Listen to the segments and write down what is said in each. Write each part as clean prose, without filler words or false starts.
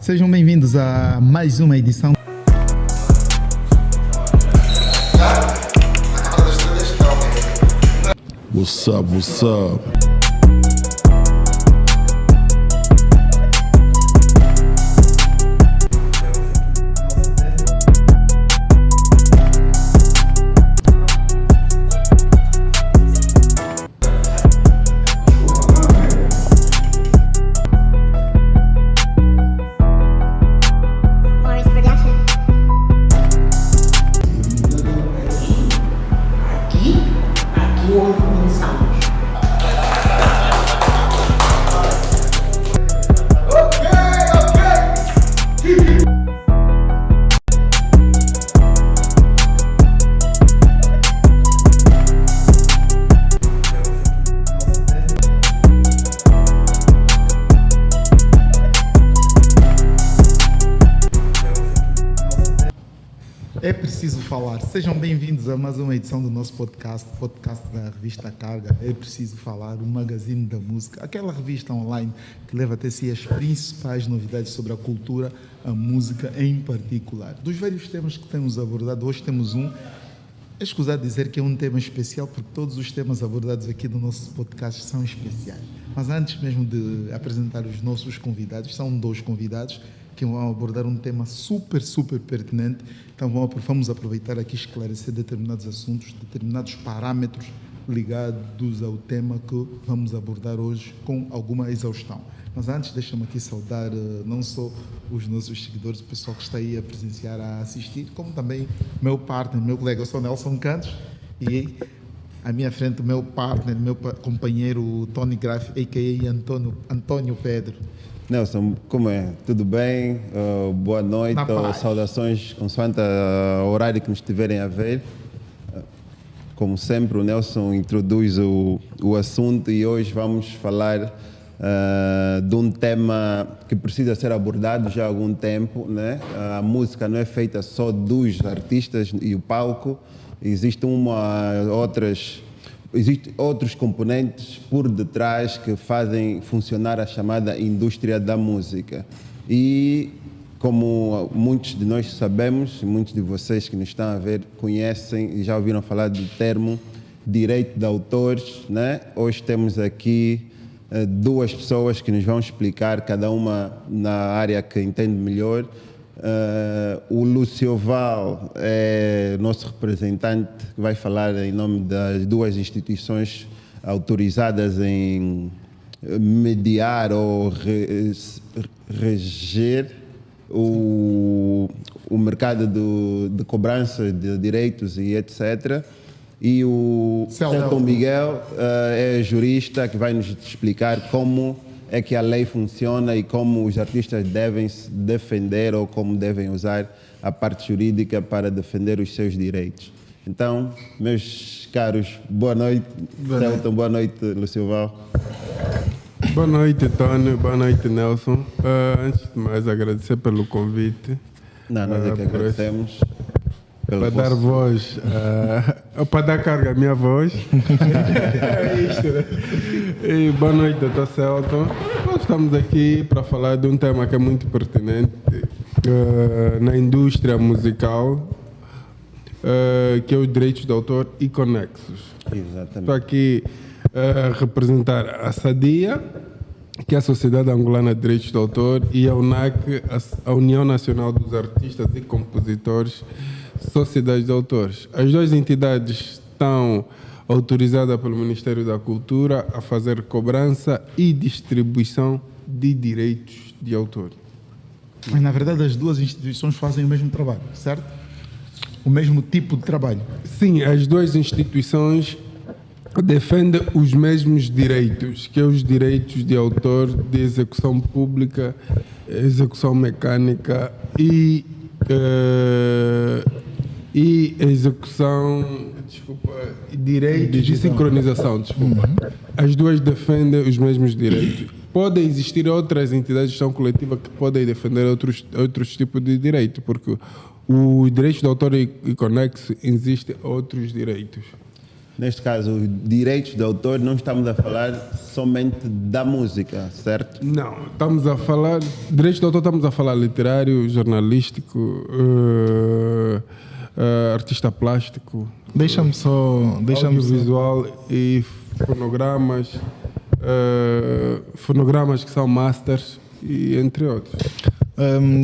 Sejam bem-vindos a mais uma edição. What's up, what's up? Morris Production. Aqui onde começamos. É preciso falar. Sejam bem-vindos a mais uma edição do nosso podcast da revista Carga. É preciso falar, o magazine da música, aquela revista online que leva até si as principais novidades sobre a cultura, a música em particular. Dos vários temas que temos abordado, hoje temos um. É escusado dizer que é um tema especial, porque todos os temas abordados aqui no nosso podcast são especiais. Mas antes mesmo de apresentar os nossos convidados, são dois convidados que vão abordar um tema super pertinente. Então vamos aproveitar aqui e esclarecer determinados assuntos, determinados parâmetros ligados ao tema que vamos abordar hoje com alguma exaustão. Mas antes, deixa-me aqui saudar não só os nossos seguidores, o pessoal que está aí a presenciar, a assistir, como também meu partner, meu colega, eu sou Nelson Cantos, e à minha frente o meu partner, meu companheiro Tony Graff, a.k.a. Antônio Pedro. Nelson, como é? Tudo bem? Boa noite, Na paz. saudações consoante o horário que nos estiverem a ver. Como sempre, o Nelson introduz o assunto e hoje vamos falar de um tema que precisa ser abordado já há algum tempo, né? A música não é feita só dos artistas e o palco, existem outros componentes por detrás que fazem funcionar a chamada indústria da música. E como muitos de nós sabemos, muitos de vocês que nos estão a ver conhecem e já ouviram falar do termo direito de autores, né? Hoje temos aqui duas pessoas que nos vão explicar, cada uma na área que entende melhor. O Lúcio Val é nosso representante que vai falar em nome das duas instituições autorizadas em mediar ou reger o mercado de cobrança de direitos e etc. E o Celton Miguel é jurista que vai nos explicar como é que a lei funciona e como os artistas devem se defender ou como devem usar a parte jurídica para defender os seus direitos. Então, meus caros, boa noite, Celton, boa noite, Lúcio Val. Boa noite, Tony, boa noite, Nelson. Antes de mais, agradecer pelo convite. Não, nós é que por agradecemos. Para dar voz, para dar carga à minha voz. É isto, né? E boa noite, Dr. Celton. Nós estamos aqui para falar de um tema que é muito pertinente na indústria musical, que é os direitos de autor e conexos. Exatamente. Estou aqui a representar a SADIA, que é a Sociedade Angolana de Direitos de Autor, e a UNAC, a União Nacional dos Artistas e Compositores, Sociedade de Autores. As duas entidades estão autorizadas pelo Ministério da Cultura a fazer cobrança e distribuição de direitos de autor. Mas na verdade as duas instituições fazem o mesmo trabalho, certo? O mesmo tipo de trabalho. Sim, as duas instituições defendem os mesmos direitos, que é os direitos de autor, de execução pública, execução mecânica e execução, direitos de sincronização, As duas defendem os mesmos direitos. Podem existir outras entidades de gestão coletiva que podem defender outros tipos de direitos, porque os direitos de autor e conexo existem outros direitos. Neste caso, os direitos de autor, não estamos a falar somente da música, certo? Não, estamos a falar, direitos de autor, estamos a falar literário, jornalístico, artista plástico, Deixa-me só. audiovisual e fonogramas que são masters e entre outros.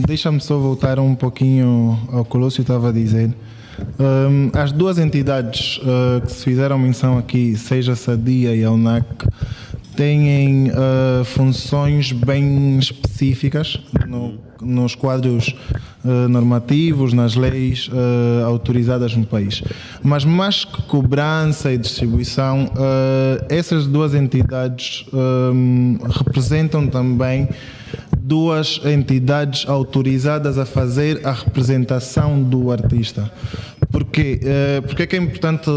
Deixa-me só voltar um pouquinho ao que o Lúcio estava a dizer. As duas entidades que se fizeram menção aqui, seja a Sadia e a UNAC, têm funções bem específicas nos quadros normativos, nas leis autorizadas no país. Mas mais que cobrança e distribuição, essas duas entidades representam também duas entidades autorizadas a fazer a representação do artista. Porquê? Porque é que é importante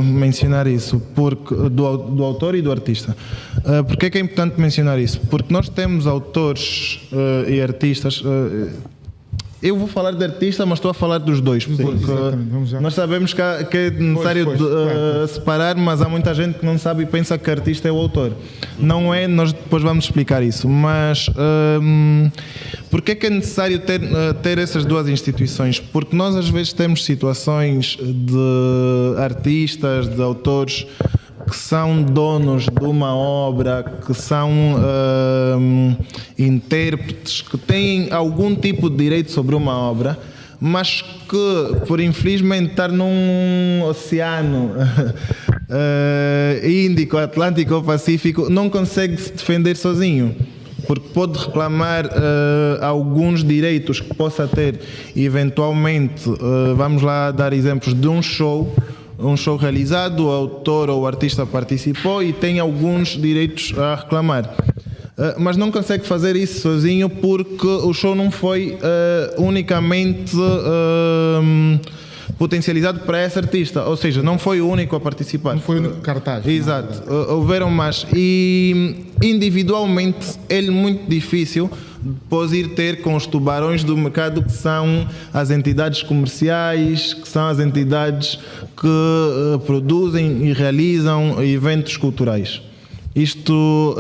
mencionar isso? Porque, do autor e do artista. Porquê é que é importante mencionar isso? Porque nós temos autores e artistas. Eu vou falar de artista, mas estou a falar dos dois. Porque nós sabemos que é necessário separar, mas há muita gente que não sabe e pensa que artista é o autor. Não é, nós depois vamos explicar isso. Mas porquê é que é necessário ter essas duas instituições? Porque nós às vezes temos situações de artistas, de autores que são donos de uma obra, que são intérpretes, que têm algum tipo de direito sobre uma obra, mas que, por infelizmente estar num oceano Índico, Atlântico ou Pacífico, não consegue se defender sozinho. Porque pode reclamar alguns direitos que possa ter, e eventualmente, vamos lá dar exemplos de um show realizado, o autor ou o artista participou e tem alguns direitos a reclamar. Mas não consegue fazer isso sozinho porque o show não foi unicamente potencializado para esse artista, ou seja, não foi o único a participar. Não foi o único cartaz. Exato, houveram mais. E individualmente é muito difícil depois ir ter com os tubarões do mercado, que são as entidades comerciais, que são as entidades que produzem e realizam eventos culturais. Isto,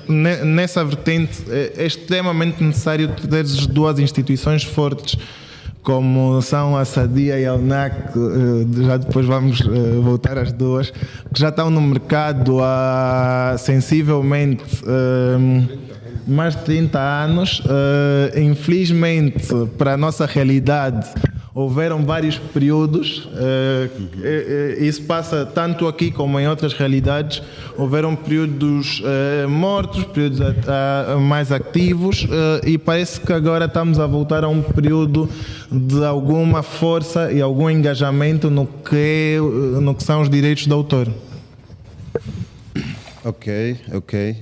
nessa vertente, é extremamente necessário ter as duas instituições fortes, como são a Sadia e a UNAC, já depois vamos voltar às duas, que já estão no mercado há sensivelmente mais de 30 anos. Infelizmente, para a nossa realidade, houveram vários períodos, isso passa tanto aqui como em outras realidades. Houveram períodos mortos, períodos mais ativos, e parece que agora estamos a voltar a um período de alguma força e algum engajamento no que são os direitos do autor. Ok.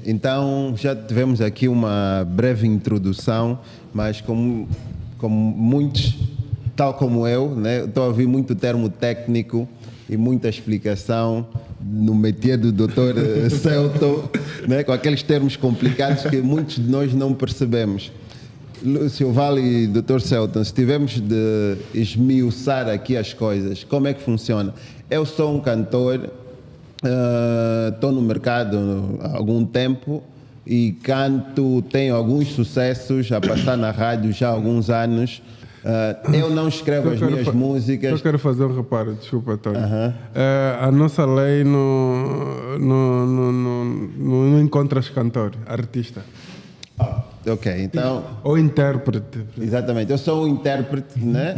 Então já tivemos aqui uma breve introdução, mas como muitos, tal como eu, né, estou a ouvir muito termo técnico e muita explicação no métier do Dr. Celton, né, com aqueles termos complicados que muitos de nós não percebemos. Lúcio Vale e Dr. Celton, se tivermos de esmiuçar aqui as coisas, como é que funciona? Eu sou um cantor, estou no mercado há algum tempo e canto, tenho alguns sucessos a passar na rádio já há alguns anos. Eu não escrevo as minhas músicas. Eu quero fazer um reparo, desculpa, Tony. A nossa lei não encontra cantor, artista. Ok, então... Ou intérprete. Exatamente, eu sou um intérprete, né?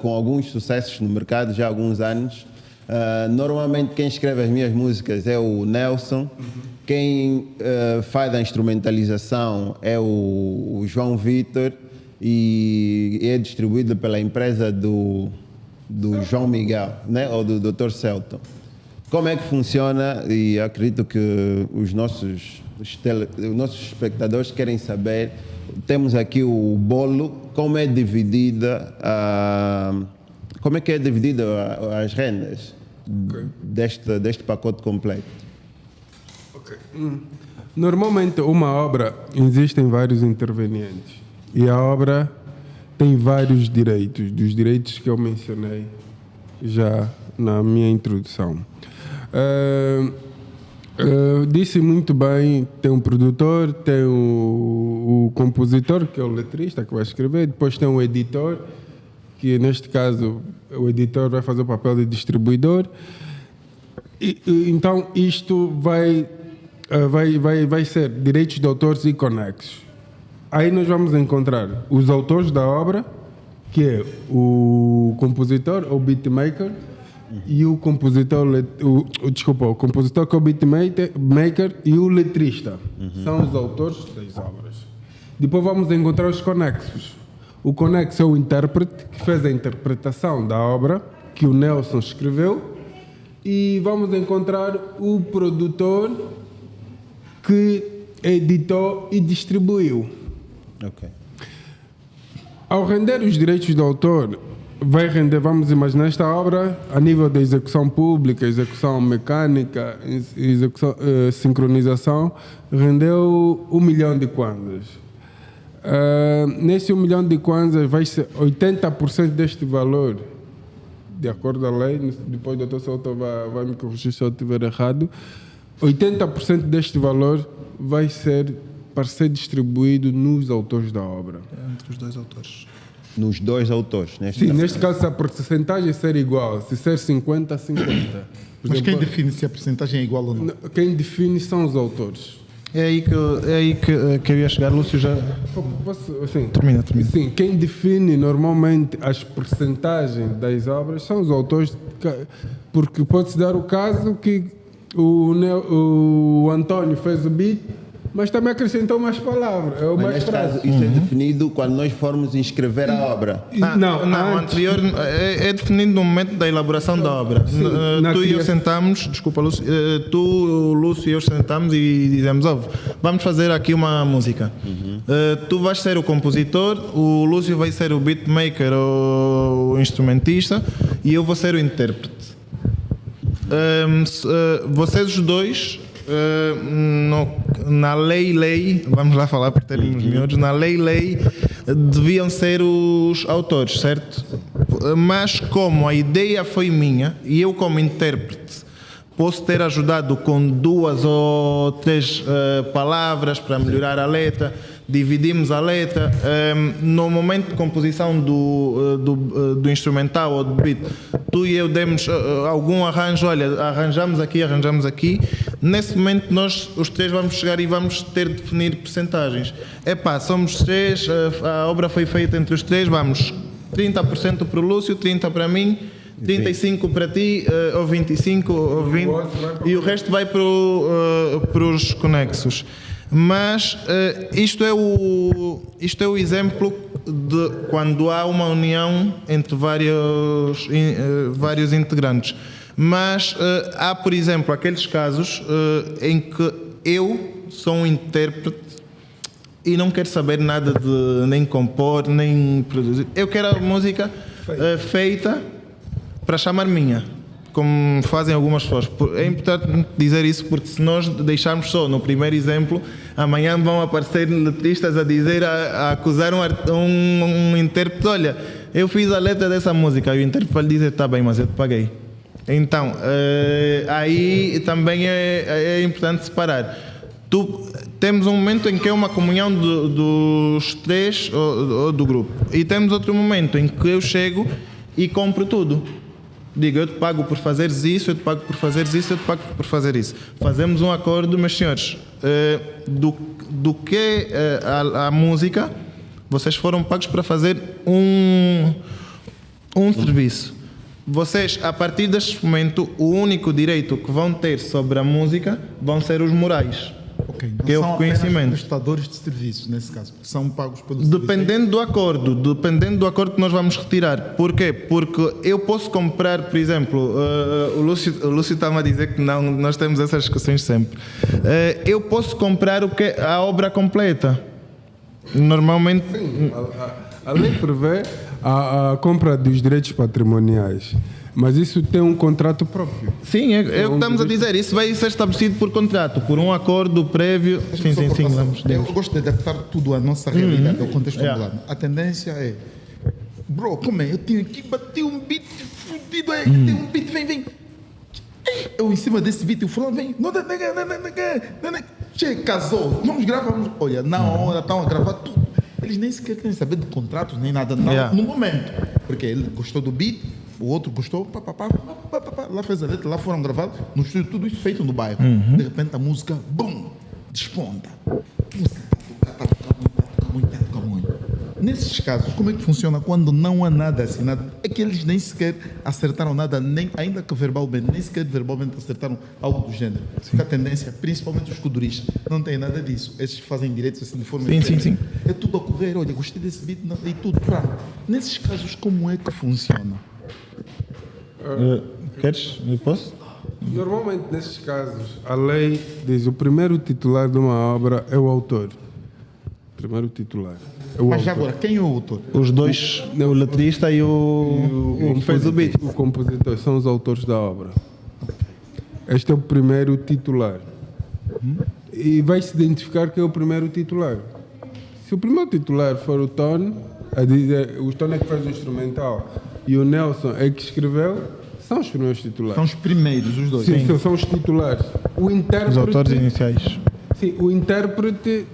Com alguns sucessos no mercado já há alguns anos. Normalmente quem escreve as minhas músicas é o Nelson. Quem faz a instrumentalização é o João Vitor, e é distribuído pela empresa do João Miguel, né? Ou do Dr. Celton. Como é que funciona? E acredito que os nossos espectadores querem saber. Temos aqui o bolo, como é dividida as rendas deste pacote completo? Okay. Normalmente uma obra, existem vários intervenientes e a obra tem vários direitos, dos direitos que eu mencionei já na minha introdução. Disse muito bem, tem um produtor, tem o compositor, que é o letrista que vai escrever, depois tem o editor, que neste caso o editor vai fazer o papel de distribuidor. Então isto vai ser direitos de autores e conexos. Aí nós vamos encontrar os autores da obra, que é o compositor, ou beatmaker, e o compositor, o compositor que é o beatmaker e o letrista. São os autores das obras. Depois vamos encontrar os conexos. O conexo é o intérprete que fez a interpretação da obra que o Nelson escreveu, e vamos encontrar o produtor que editou e distribuiu. Ok. Ao render os direitos do autor, vai render, vamos imaginar esta obra, a nível da execução pública, execução mecânica, sincronização, rendeu 1 milhão de kwanzas. Nesse 1 milhão de kwanzas vai ser 80% deste valor, de acordo com a lei, depois o Dr. Souto vai me corrigir se eu estiver errado, 80% deste valor vai ser para ser distribuído nos autores da obra. Entre os dois autores. Nos 2 autores, Sim, neste caso, se a porcentagem ser igual, se ser 50-50. Mas quem define se a porcentagem é igual ou não? Quem define são os autores. É aí que eu ia chegar, Lúcio, já... Assim, Termina. Sim, quem define normalmente as porcentagens das obras são os autores, porque pode-se dar o caso que o António fez o beat, mas também acrescentou mais palavras. Mas mais neste frases. caso, isso é definido quando nós formos inscrever a obra. Não, o anterior é definido no momento da elaboração da obra. Tu e eu sentamos, desculpa, Lúcio, o Lúcio e eu sentamos e dizemos: vamos fazer aqui uma música. Tu vais ser o compositor, o Lúcio vai ser o beatmaker ou o instrumentista e eu vou ser o intérprete. Vocês os dois, na lei, vamos lá falar por termos miúdos, na lei deviam ser os autores, certo? Mas como a ideia foi minha e eu como intérprete posso ter ajudado com 2 ou 3 palavras para melhorar a letra, dividimos a letra, no momento de composição do instrumental ou do beat, tu e eu demos algum arranjo, olha, arranjamos aqui, nesse momento nós os 3 vamos chegar e vamos ter de definir percentagens. Somos 3, a obra foi feita entre os 3, vamos 30% para o Lúcio, 30% para mim, 35% para ti, ou 25% ou 20%, e o resto vai para os conexos. Mas isto é o exemplo de quando há uma união entre vários integrantes. Mas há, por exemplo, aqueles casos em que eu sou um intérprete e não quero saber nada de nem compor, nem produzir. Eu quero a música feita para chamar minha, como fazem algumas pessoas. É importante dizer isso, porque se nós deixarmos só no primeiro exemplo, amanhã vão aparecer letristas a dizer, a acusar um intérprete: olha, eu fiz a letra dessa música, e o intérprete vai dizer: está bem, mas eu te paguei. Então, aí também é importante separar. Temos um momento em que é uma comunhão dos 3 ou do grupo, e temos outro momento em que eu chego e compro tudo. Digo: eu te pago por fazeres isso, eu te pago por fazeres isso, eu te pago por fazer isso. Fazemos um acordo, meus senhores, do que a música, vocês foram pagos para fazer um serviço. Vocês, a partir deste momento, o único direito que vão ter sobre a música vão ser os morais. Ok, que é o reconhecimento. Prestadores de serviços, nesse caso, porque são pagos pelo dependendo do acordo que nós vamos retirar. Porquê? Porque eu posso comprar, por exemplo, o Lúcio está-me a dizer que não, nós temos essas discussões sempre. Eu posso comprar a obra completa. Normalmente... Sim, a lei prevê a compra dos direitos patrimoniais, mas isso tem um contrato próprio. Sim, é o que estamos a dizer. Isso vai ser estabelecido por contrato, por um acordo prévio. Sim, vamos. Eu gosto de adaptar tudo à nossa realidade, ao contexto angolano. A tendência é bro, como é? Eu tenho aqui, bati um beat fudido, é, tem um beat, vem. Eu em cima desse beat, o fulano vem, che, casou, vamos gravar, olha, na hora estão a gravar tudo. Eles nem sequer querem saber de contratos, nem nada, no momento. Porque ele gostou do beat, o outro gostou, lá fez a letra, lá foram gravar, no estúdio, tudo isso feito no bairro. De repente a música, bum, desponta. A música tá tocando muito. Nesses casos, como é que funciona quando não há nada assinado? É que eles nem sequer acertaram nada, nem, ainda que verbalmente, nem sequer verbalmente acertaram algo do gênero. Porque a tendência, principalmente os coduristas, não tem nada disso. Esses fazem direitos assim de forma Sim. É tudo a correr, olha, gostei desse beat e tudo. Nesses casos, como é que funciona? Queres? Eu posso? Normalmente, nesses casos, a lei diz o primeiro titular de uma obra é o autor. Primeiro titular. É o Mas já autor. agora, quem é o autor? Os dois, o letrista e o que fez o beat. O compositor são os autores da obra. Este é o primeiro titular. E vai-se identificar quem é o primeiro titular. Se o primeiro titular for o Tony, o Tony é que faz o instrumental e o Nelson é que escreveu, são os primeiros titulares. São os primeiros, os dois. Sim, são os titulares. O intérprete, Os autores iniciais. Sim, o intérprete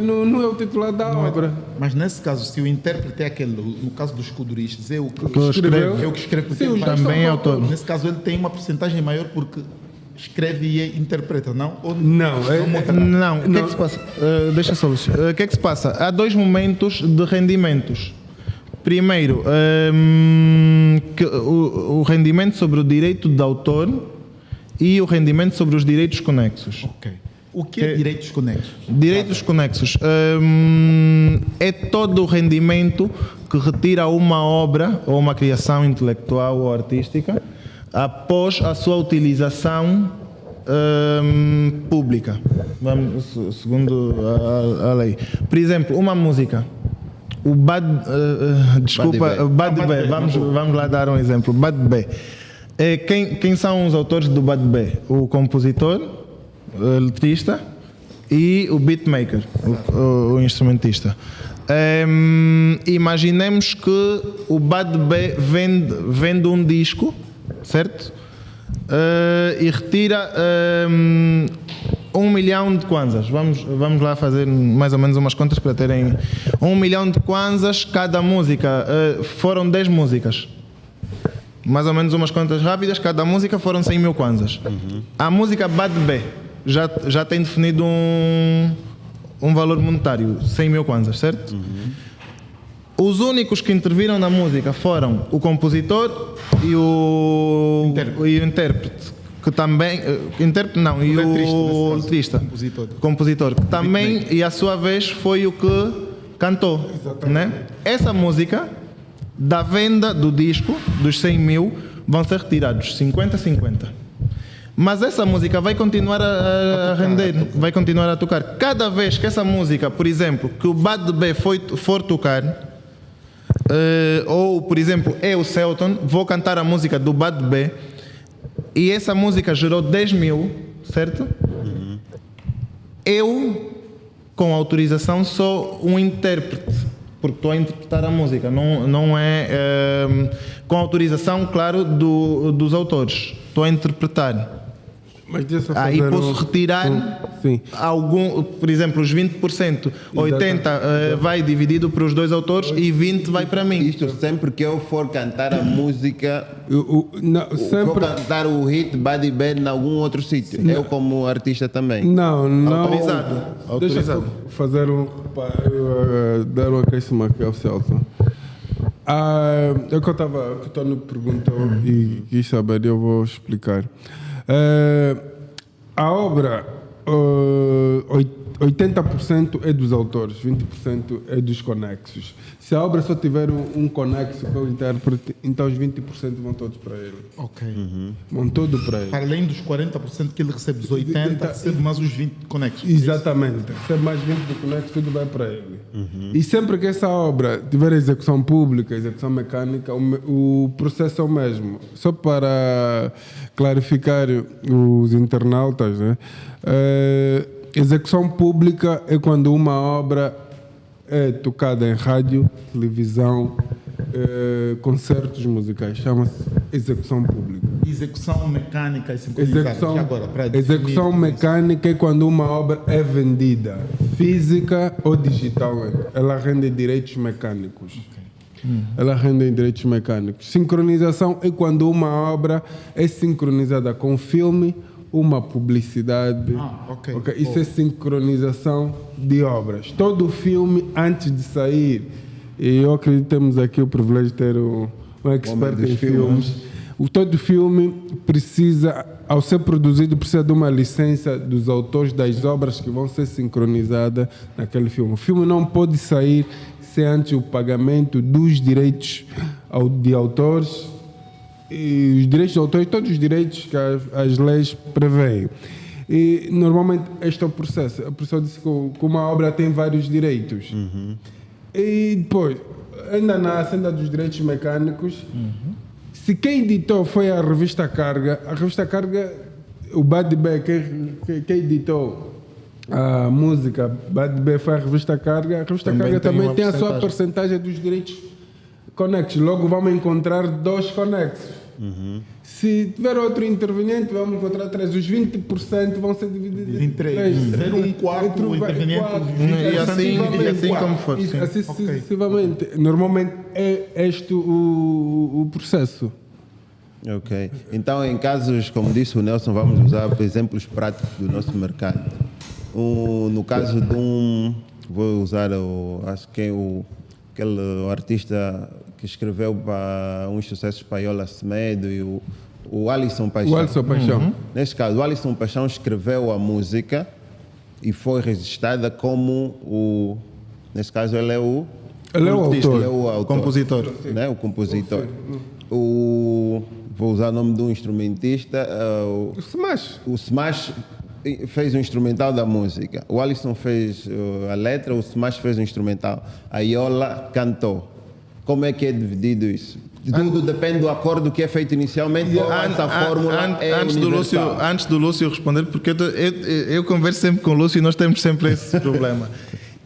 não é o titular da obra. Mas nesse caso, se o intérprete é aquele, no caso dos coduristas, é o que escreveu. é o que escreve, porque Sim, ele os faz- dois Também é são autor. Nesse caso, ele tem uma porcentagem maior porque escreve e interpreta, não? Ou Não, Não, o que é que se passa? Deixa só, Lúcio. O que é que se passa? Há dois momentos de rendimentos. Primeiro, o rendimento sobre o direito de autor e o rendimento sobre os direitos conexos. Ok. O que é direitos conexos? Direitos conexos é todo o rendimento que retira uma obra ou uma criação intelectual ou artística após a sua utilização pública, segundo a lei. Por exemplo, uma música. O desculpa, Bad B. Vamos lá dar um exemplo. Bad B. Quem são os autores do Bad B? O compositor, o letrista e o beatmaker, o instrumentista. Imaginemos que o Bad B vende um disco, certo? E retira 1 milhão de kwanzas. Vamos lá fazer mais ou menos umas contas para terem 1 milhão de kwanzas cada música. Foram 10 músicas. Mais ou menos umas contas rápidas, cada música foram 100 mil kwanzas. A música Bad B já tem definido um valor monetário, 100 mil kwanzas, certo? Os únicos que interviram na música foram o compositor e o intérprete, que também intérprete não, e o letrista, compositor, que também e a sua vez foi o que cantou, né? Essa música da venda do disco dos 100 mil vão ser retirados 50-50. Mas essa música vai continuar a render, vai continuar a tocar. Cada vez que essa música, por exemplo, que o Bad B for tocar, ou por exemplo, eu, Celton, vou cantar a música do Bad B e essa música gerou 10 mil, certo? Eu, com autorização, sou um intérprete, porque estou a interpretar a música, não é com autorização, claro, dos autores. Estou a interpretar. Mas Aí posso retirar algum, por exemplo, os 20%, 80% vai dividido para os dois autores e 20% vai para mim. Isto sempre que eu for cantar a música, vou vou cantar o hit Bad Bad em algum outro sítio. Eu como artista também. Não. Autorizado. Deixa eu fazer dar um acréscimo aqui ao Celso. É o que o Tony perguntou e quis saber, eu vou explicar. A obra, 80% é dos autores, 20% é dos conexos. Se a obra só tiver um conexo com o intérprete, então os 20% vão todos para ele. Ok. Vão todos para ele. Para além dos 40% que ele recebe, dos 80%, recebe mais os 20% conexos. Exatamente. Se é mais 20 do conexo, tudo vai para ele. E sempre que essa obra tiver execução pública, execução mecânica, o processo é o mesmo. Só para clarificar os internautas, né? Execução pública é quando uma obra é tocada em rádio, televisão, concertos musicais. Chama-se execução pública. Execução mecânica e sincronizada. Execução, Já agora, para execução definir mecânica é quando uma obra é vendida, física ou digitalmente. Ela rende direitos mecânicos. Ela rende direitos mecânicos. Sincronização é quando uma obra é sincronizada com um filme, uma publicidade. ok. Isso é sincronização de obras. Todo filme, antes de sair, e eu acredito que temos aqui o privilégio de ter um expert em filmes. Todo filme precisa, ao ser produzido, precisa de uma licença dos autores das obras que vão ser sincronizadas naquele filme. O filme não pode sair sem antes o pagamento dos direitos de autores e os direitos de autores, todos os direitos que as leis prevêem. E normalmente este é o processo. A pessoa disse que uma obra tem vários direitos. E depois, ainda na senda dos direitos mecânicos, se quem editou foi a revista Carga, o Bad B, quem editou a música, Bad B foi a revista Carga. A revista Carga também tem a sua porcentagem dos direitos conexos. Logo vamos encontrar 2 conexos. Se tiver outro interveniente, vamos encontrar 3. Os 20% vão ser divididos em 3. Ser um quarto, o interveniente. E assim como for. Sim. Assim sucessivamente. Normalmente é este o processo. Ok. Então, em casos, como disse o Nelson, vamos usar exemplos práticos do nosso mercado. No caso de vou usar, acho que é aquele artista que escreveu para uns sucessos para Yola Semedo e o Alisson Paixão. O Alisson Paixão. Neste caso, o Alisson Paixão escreveu a música e foi registrada como neste caso, ele é o autor. Ele é o autor. Compositor. Né? O compositor. Vou usar o nome de um instrumentista. O Smash. O Smash fez o instrumental da música. O Alisson fez a letra, o Smash fez o instrumental. A Yola cantou. Como é que é dividido isso? Tudo depende do acordo que é feito inicialmente ou essa fórmula é universal? Antes do Lúcio responder, porque eu converso sempre com o Lúcio e nós temos sempre esse problema.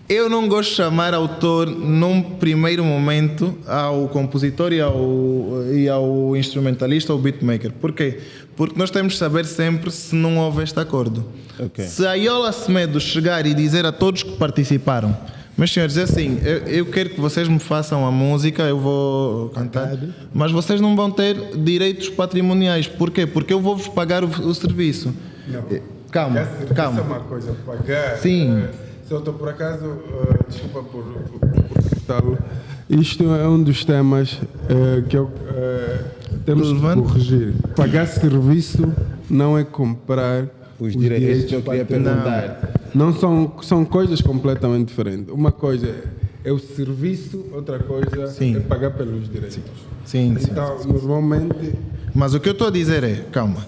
Eu não gosto de chamar autor num primeiro momento ao compositor e ao instrumentalista ou beatmaker. Por quê? Porque nós temos de saber sempre se não houve este acordo. Okay. Se a Yola Semedo chegar e dizer a todos que participaram: meus senhores, é assim, eu quero que vocês me façam a música, eu vou cantar, mas vocês não vão ter direitos patrimoniais. Por quê? Porque eu vou-vos pagar o serviço. Não. Calma. Isso é uma coisa, pagar. Sim. Se eu estou por acaso, desculpa por cortá-lo, isto é um dos temas que eu temos que corrigir. Pagar serviço não é comprar os direitos. Que eu queria perguntar. Não são coisas completamente diferentes. Uma coisa é o serviço, outra coisa é pagar pelos direitos. Sim. Então, normalmente... Mas o que eu estou a dizer é, calma,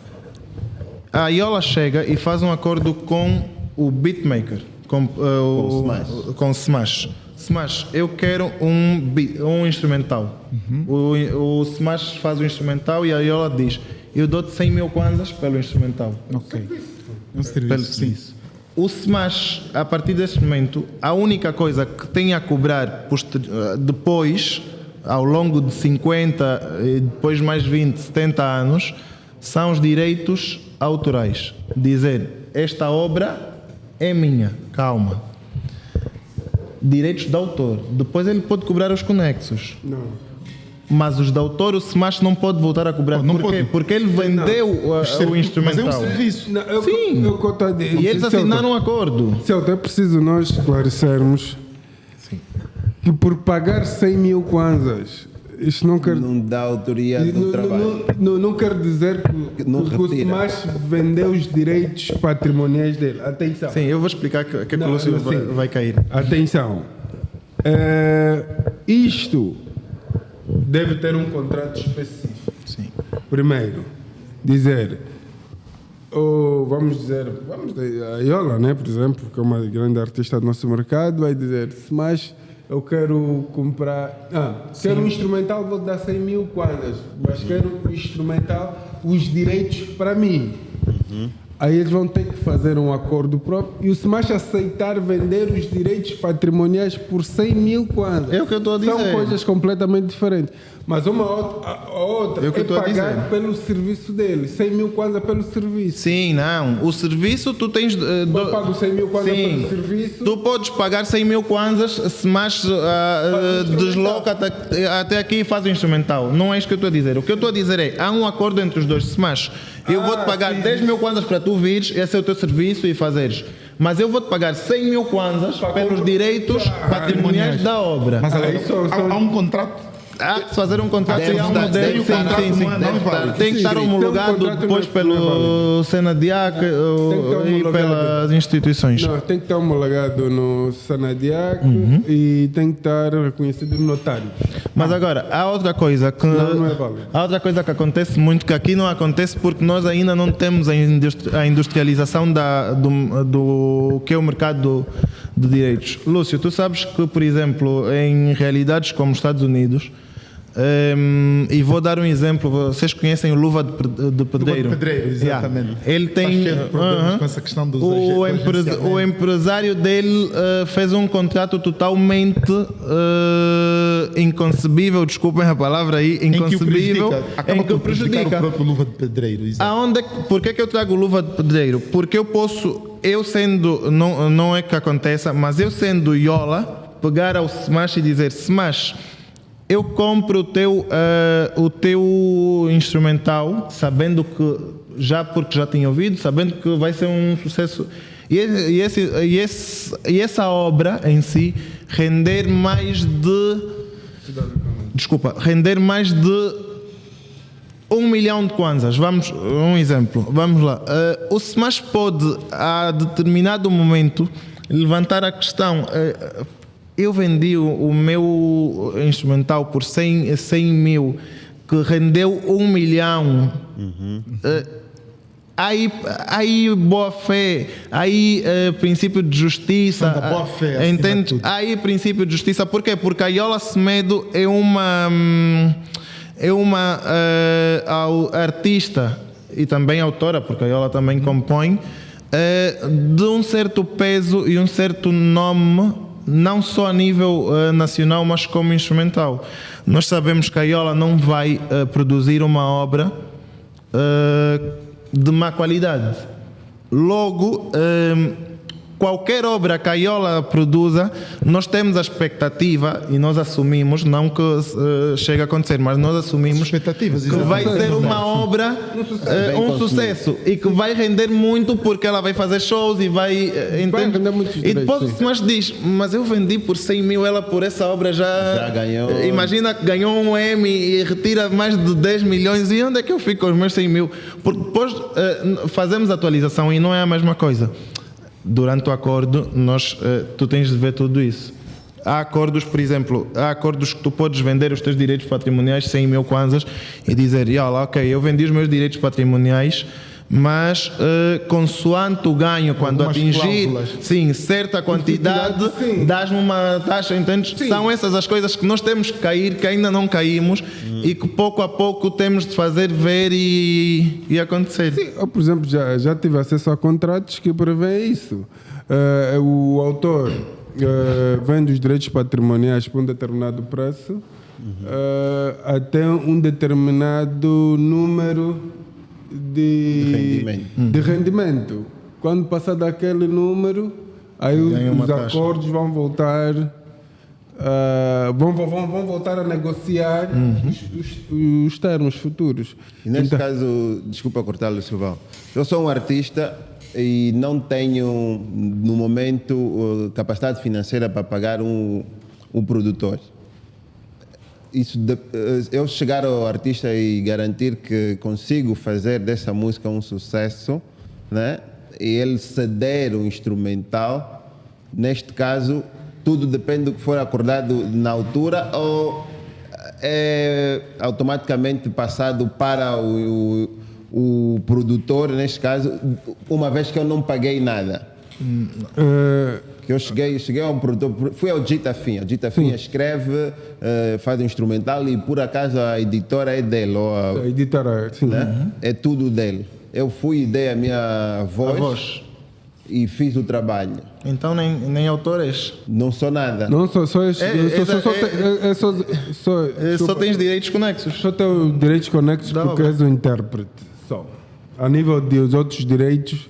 a Yola chega e faz um acordo com o beatmaker, com o Smash. Smash, eu quero um instrumental. O Smash faz o instrumental e a Yola diz: eu dou-te 100 mil kwanzas pelo instrumental. Ok. Um serviço. O Smash, a partir desse momento, a única coisa que tem a cobrar depois, ao longo de 50 e depois mais 20, 70 anos, são os direitos autorais. Dizer, esta obra é minha, calma. Direitos de autor. Depois ele pode cobrar os conexos. Não. Mas os de autor, o Smash não pode voltar a cobrar. Por quê? Porque ele vendeu o instrumental. Mas é um serviço. Sim. E eles assinaram um acordo. É preciso nós esclarecermos que por pagar 100 mil kwanzas, isto não quer... Não dá autoria do trabalho. Não quer dizer que o Smash vendeu os direitos patrimoniais dele. Atenção. Sim, eu vou explicar que o Lúcio vai cair. Atenção. Isto deve ter um contrato específico. Sim. Primeiro, dizer, vamos dizer, a Yola, né, por exemplo, que é uma grande artista do nosso mercado, vai dizer, mas eu quero comprar, quero um instrumental, vou dar 100 mil kwanzas, mas quero um instrumental, os direitos para mim. Aí eles vão ter que fazer um acordo próprio e o Smash aceitar vender os direitos patrimoniais por 100 mil kwanzas. É o que eu estou a dizer. São coisas completamente diferentes. Mas a outra É o que eu estou a pagar dizer. pelo serviço dele. 100 mil kwanzas pelo serviço. Sim, não. O serviço tu tens. Eu pago 100 mil kwanzas Sim. pelo serviço. Tu podes pagar 100 mil kwanzas, se mais desloca até aqui e faz o instrumental. Não é isso que eu estou a dizer. O que eu estou a dizer é: há um acordo entre os dois. Se mais eu vou-te pagar 10 mil kwanzas para tu vires, esse é o teu serviço e fazeres. Mas eu vou-te pagar 100 mil kwanzas pelos direitos patrimoniais da obra. Mas agora, isso há um contrato. Há que se fazer um contrato e há um modelo. deve estar. Tem que estar Sim, homologado tem um contrato, depois não é pelo Senadiac Tem que estar e homologado. pelas instituições. Não, tem que estar homologado no Sanadiac e tem que estar reconhecido no notário. Mas agora, há outra coisa que Não é válido. há outra coisa que acontece muito, que aqui não acontece porque nós ainda não temos a industrialização do que é o mercado de direitos. Lúcio, tu sabes que, por exemplo, em realidades como os Estados Unidos, e vou dar um exemplo, vocês conhecem o Luva de Pedreiro? Luva de Pedreiro, exatamente. Yeah. Ele Está tem cheio de problemas com essa questão dos o agenciamentos. empresário dele fez um contrato totalmente inconcebível, desculpem a palavra aí, inconcebível, Acaba por prejudicar o próprio Luva de Pedreiro. Exato. Por que eu trago Luva de Pedreiro? Porque eu sendo, não é que aconteça, mas eu sendo Yola, pegar ao Smash e dizer: Smash, eu compro o teu instrumental, sabendo que, porque já tinha ouvido, sabendo que vai ser um sucesso. E essa obra em si render mais de 1 milhão de kwanzas. Vamos, um exemplo. Vamos lá. O Smash pode, a determinado momento, levantar a questão. Eu vendi o meu instrumental por 100 mil, que rendeu 1 milhão. Aí boa fé, aí princípio de justiça. Da boa fé, acima de entende? tudo. Aí princípio de justiça. Por quê? Porque a Yola Semedo é uma artista e também autora, porque a Yola também compõe, de um certo peso e um certo nome, não só a nível nacional, mas como instrumental. Nós sabemos que a Yola não vai produzir uma obra de má qualidade. Logo, qualquer obra que a Yola produza, nós temos a expectativa e nós assumimos, não que chegue a acontecer, mas nós assumimos Expectativas, que vai ser uma obra, um sucesso e que vai render muito porque ela vai fazer shows e vai render muitos e depois direitos, o Smash diz: mas eu vendi por 100 mil, ela por essa obra já ganhou. Imagina que ganhou um Emmy e retira mais de 10 milhões, e onde é que eu fico com os meus 100 mil? Porque depois fazemos atualização e não é a mesma coisa. Durante o acordo, tu tens de ver tudo isso. Há acordos, por exemplo, que tu podes vender os teus direitos patrimoniais 100 mil kwanzas e dizer: ok, eu vendi os meus direitos patrimoniais, mas consoante o ganho, quando Algumas atingir cláusulas. sim, certa quantidade, Sim. dás-me uma taxa, entendes? Sim. São essas as coisas que nós temos que cair, que ainda não caímos e que pouco a pouco temos de fazer ver e acontecer. Sim, eu, por exemplo, já tive acesso a contratos que prevêem isso. O autor vende os direitos patrimoniais por um determinado preço, até um determinado número de rendimento. Quando passar daquele número, aí Ganha uma os taxa. acordos vão voltar. Vão voltar a negociar os termos futuros. E neste Então, caso, desculpa cortar-lhe, Silvão, eu sou um artista e não tenho, no momento, capacidade financeira para pagar um produtor. Eu chegar ao artista e garantir que consigo fazer dessa música um sucesso, né? E ele ceder o instrumental, neste caso, tudo depende do que for acordado na altura ou é automaticamente passado para o produtor, neste caso, uma vez que eu não paguei nada. Que eu cheguei a um produtor, fui ao Gita Finha. O Gita Finha escreve, faz o instrumental e por acaso a editora é dele, ou a editora, sim. né? É tudo dele. Eu fui e dei a minha A voz, voz. e fiz o trabalho. Então nem autor és. Não sou nada. Não, só Só tens direitos conexos. Só tem direitos conexos Da porque obra. és o intérprete. Só. A nível dos outros direitos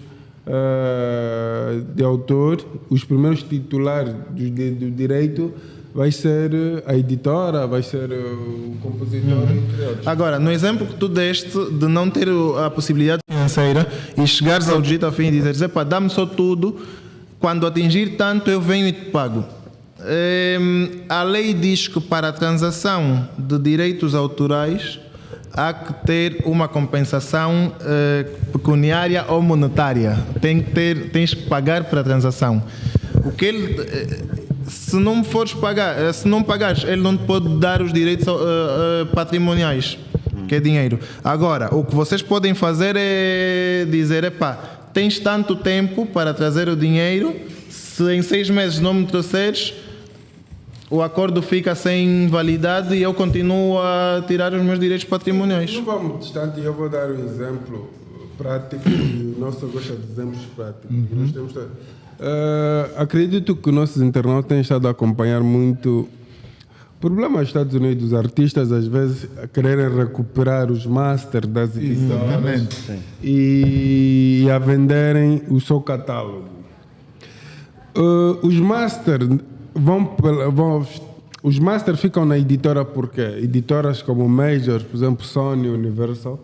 de autor, os primeiros titulares do direito vai ser a editora, vai ser o compositor, entre outros. Agora, no exemplo que tu deste de não ter a possibilidade financeira e chegares ao Digital Fin e dizeres, epá, dá-me só tudo, quando atingir tanto eu venho e te pago. A lei diz que para a transação de direitos autorais há que ter uma compensação pecuniária ou monetária. Tens que pagar para a transação. O que ele, se não fores pagar, se não pagares, ele não te pode dar os direitos patrimoniais, que é dinheiro. Agora, o que vocês podem fazer é dizer, epá, tens tanto tempo para trazer o dinheiro, se em 6 meses não me trouxeres, o acordo fica sem validade e eu continuo a tirar os meus direitos patrimoniais. Não vamos distante, eu vou dar um exemplo prático. O nosso gosta de exemplos práticos. Nós temos, acredito que nossos internautas têm estado a acompanhar muito o problema dos Estados Unidos, os artistas às vezes a quererem recuperar os masters das edições e a venderem o seu catálogo. Os masters os masters ficam na editora porque editoras como Major, por exemplo, Sony, Universal,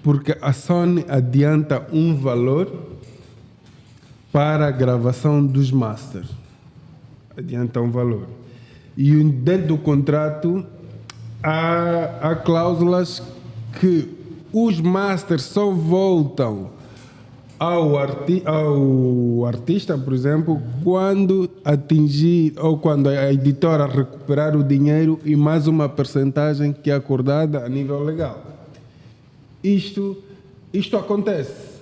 porque a Sony adianta um valor para a gravação dos masters. Adianta um valor. E dentro do contrato há cláusulas que os masters só voltam ao artista, por exemplo, quando atingir ou quando a editora recuperar o dinheiro e mais uma percentagem que é acordada a nível legal. Isto acontece.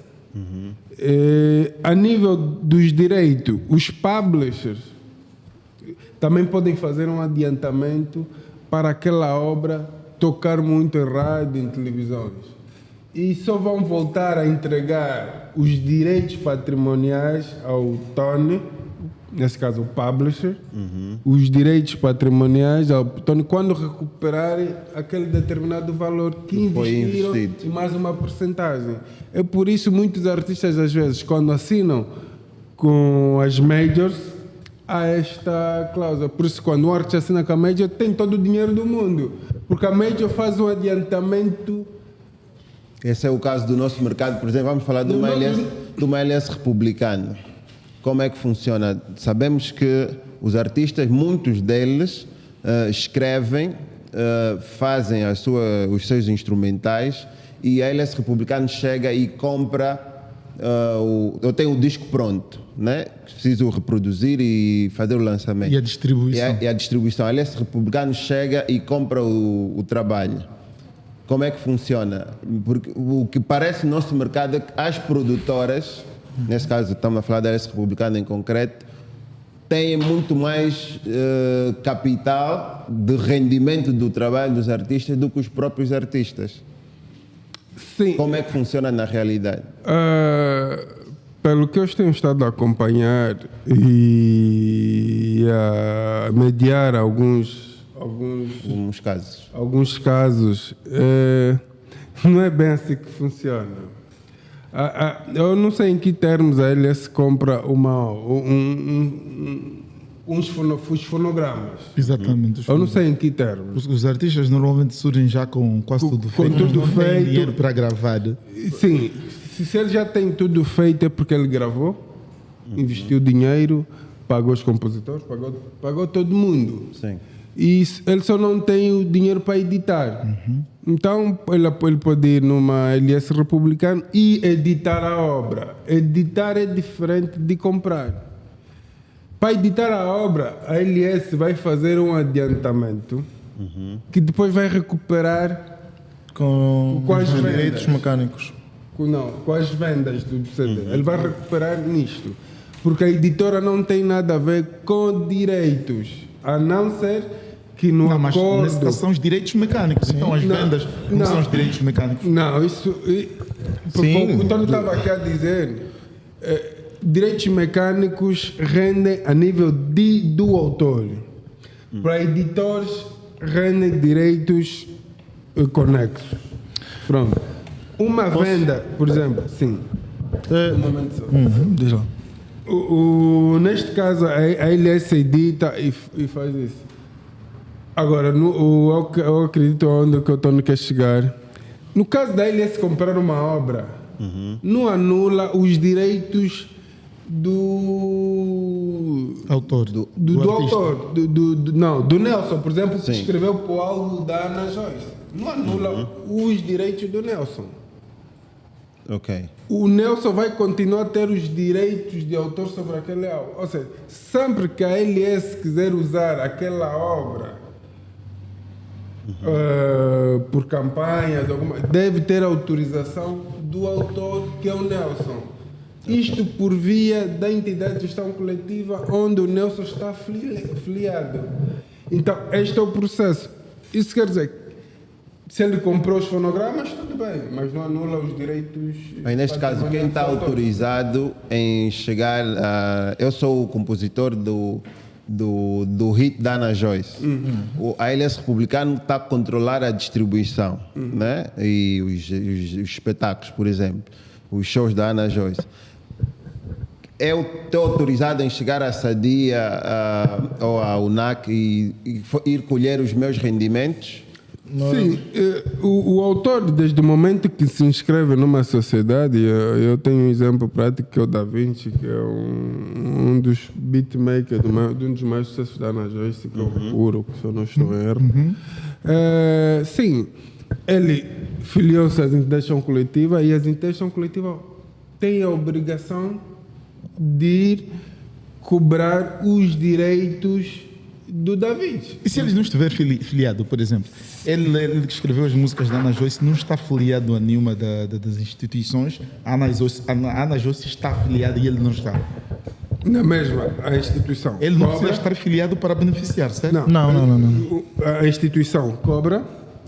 A nível dos direitos, os publishers também podem fazer um adiantamento para aquela obra tocar muito em rádio, em televisões. E só vão voltar a entregar os direitos patrimoniais ao Tony, nesse caso o publisher, os direitos patrimoniais ao Tony quando recuperarem aquele determinado valor que investiram e mais uma porcentagem. É por isso muitos artistas às vezes quando assinam com as majors há esta cláusula. Por isso quando um artista assina com a major tem todo o dinheiro do mundo, porque a major faz um adiantamento. Esse é o caso do nosso mercado, por exemplo, vamos falar de uma LS republicano. Como é que funciona? Sabemos que os artistas, muitos deles, escrevem, fazem os seus instrumentais e a LS republicano chega e compra, eu tenho o disco pronto, né? Preciso reproduzir e fazer o lançamento. E a distribuição. E a distribuição. A LS republicano chega e compra o trabalho. Como é que funciona? Porque o que parece no nosso mercado é que as produtoras, nesse caso estamos a falar da LS republicana em concreto, têm muito mais capital de rendimento do trabalho dos artistas do que os próprios artistas. Sim. Como é que funciona na realidade? Pelo que eu tenho estado a acompanhar e a mediar alguns casos, não é bem assim que funciona. Eu não sei em que termos a LS compra os fonogramas. Exatamente. Eu não sei em que termos. Os artistas normalmente surgem já com quase tudo feito. Com tudo não tem feito. dinheiro para gravar. Sim, se ele já tem tudo feito é porque ele gravou, investiu dinheiro, pagou os compositores, pagou todo mundo. Sim. E ele só não tem o dinheiro para editar. Então ele pode ir numa LS republicana e editar a obra. Editar é diferente de comprar. Para editar a obra, a LS vai fazer um adiantamento que depois vai recuperar com as os vendas. direitos mecânicos. Com as vendas do CD. Ele vai recuperar nisto. Porque a editora não tem nada a ver com direitos. A não ser que no Não, mas acordo... nesse caso são os direitos mecânicos. Então as Não, vendas não, não. são os direitos mecânicos. Não, isso... Sim. O Tony estava aqui a dizer... direitos mecânicos rendem a nível do autor. Para editores, rendem direitos conexos. Pronto. Uma venda, por exemplo, sim. Um momento só. Diz lá. Neste caso, a LS edita e faz isso. Agora, eu acredito onde que o Tony quer chegar. No caso da LS comprar uma obra, não anula os direitos do Autor. do artista. autor, do Nelson, por exemplo, que escreveu para o álbum da Ana Joyce. Não anula os direitos do Nelson. Ok. O Nelson vai continuar a ter os direitos de autor sobre aquele álbum. Ou seja, sempre que a LS quiser usar aquela obra por campanhas, deve ter autorização do autor, que é o Nelson. Isto por via da entidade de gestão coletiva onde o Nelson está filiado. Então, este é o processo. Isso quer dizer, se ele comprou os fonogramas, tudo bem, mas não anula os direitos... Mas neste caso, quem está autorizado em chegar a... Eu sou o compositor do hit da Ana Joyce. A LS Republicano está a controlar a distribuição, né? E os espetáculos, por exemplo, os shows da Ana Joyce. Eu estou autorizado em chegar à Sadia ou à UNAC e ir colher os meus rendimentos? Sim, o autor, desde o momento que se inscreve numa sociedade, eu tenho um exemplo prático que é o Da Vinci, que é um dos beatmakers, de um dos mais sucessos da Ana Joyce, que é o Puro, se eu não estou em erro. Sim, ele filiou-se às entidades coletivas e as entidades coletivas têm a obrigação de ir cobrar os direitos do Da Vinci. E se ele não estiver filiado, por exemplo, ele que escreveu as músicas da Ana Joyce não está filiado a nenhuma das instituições, a Ana Joyce está afiliada e ele não está. Na mesma, a instituição Ele não cobra. precisa estar filiado para beneficiar, certo? Não. A instituição cobra,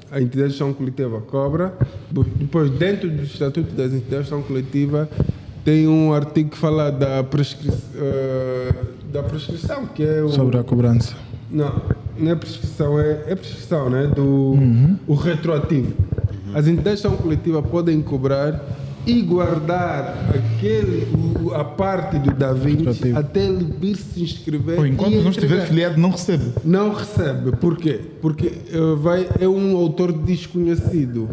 a entidade de gestão coletiva cobra, depois dentro do estatuto das entidades de gestão coletiva tem um artigo que fala da prescrição, que é o... Sobre a cobrança. Não é prescrição, é prescrição, né? O retroativo. As entidades de gestão coletiva podem cobrar e guardar a parte do Da Vinci Retroativo. até ele vir se inscrever. Ou enquanto e não estiver entregar. filiado, não recebe. Não recebe. Por quê? Porque é um autor desconhecido.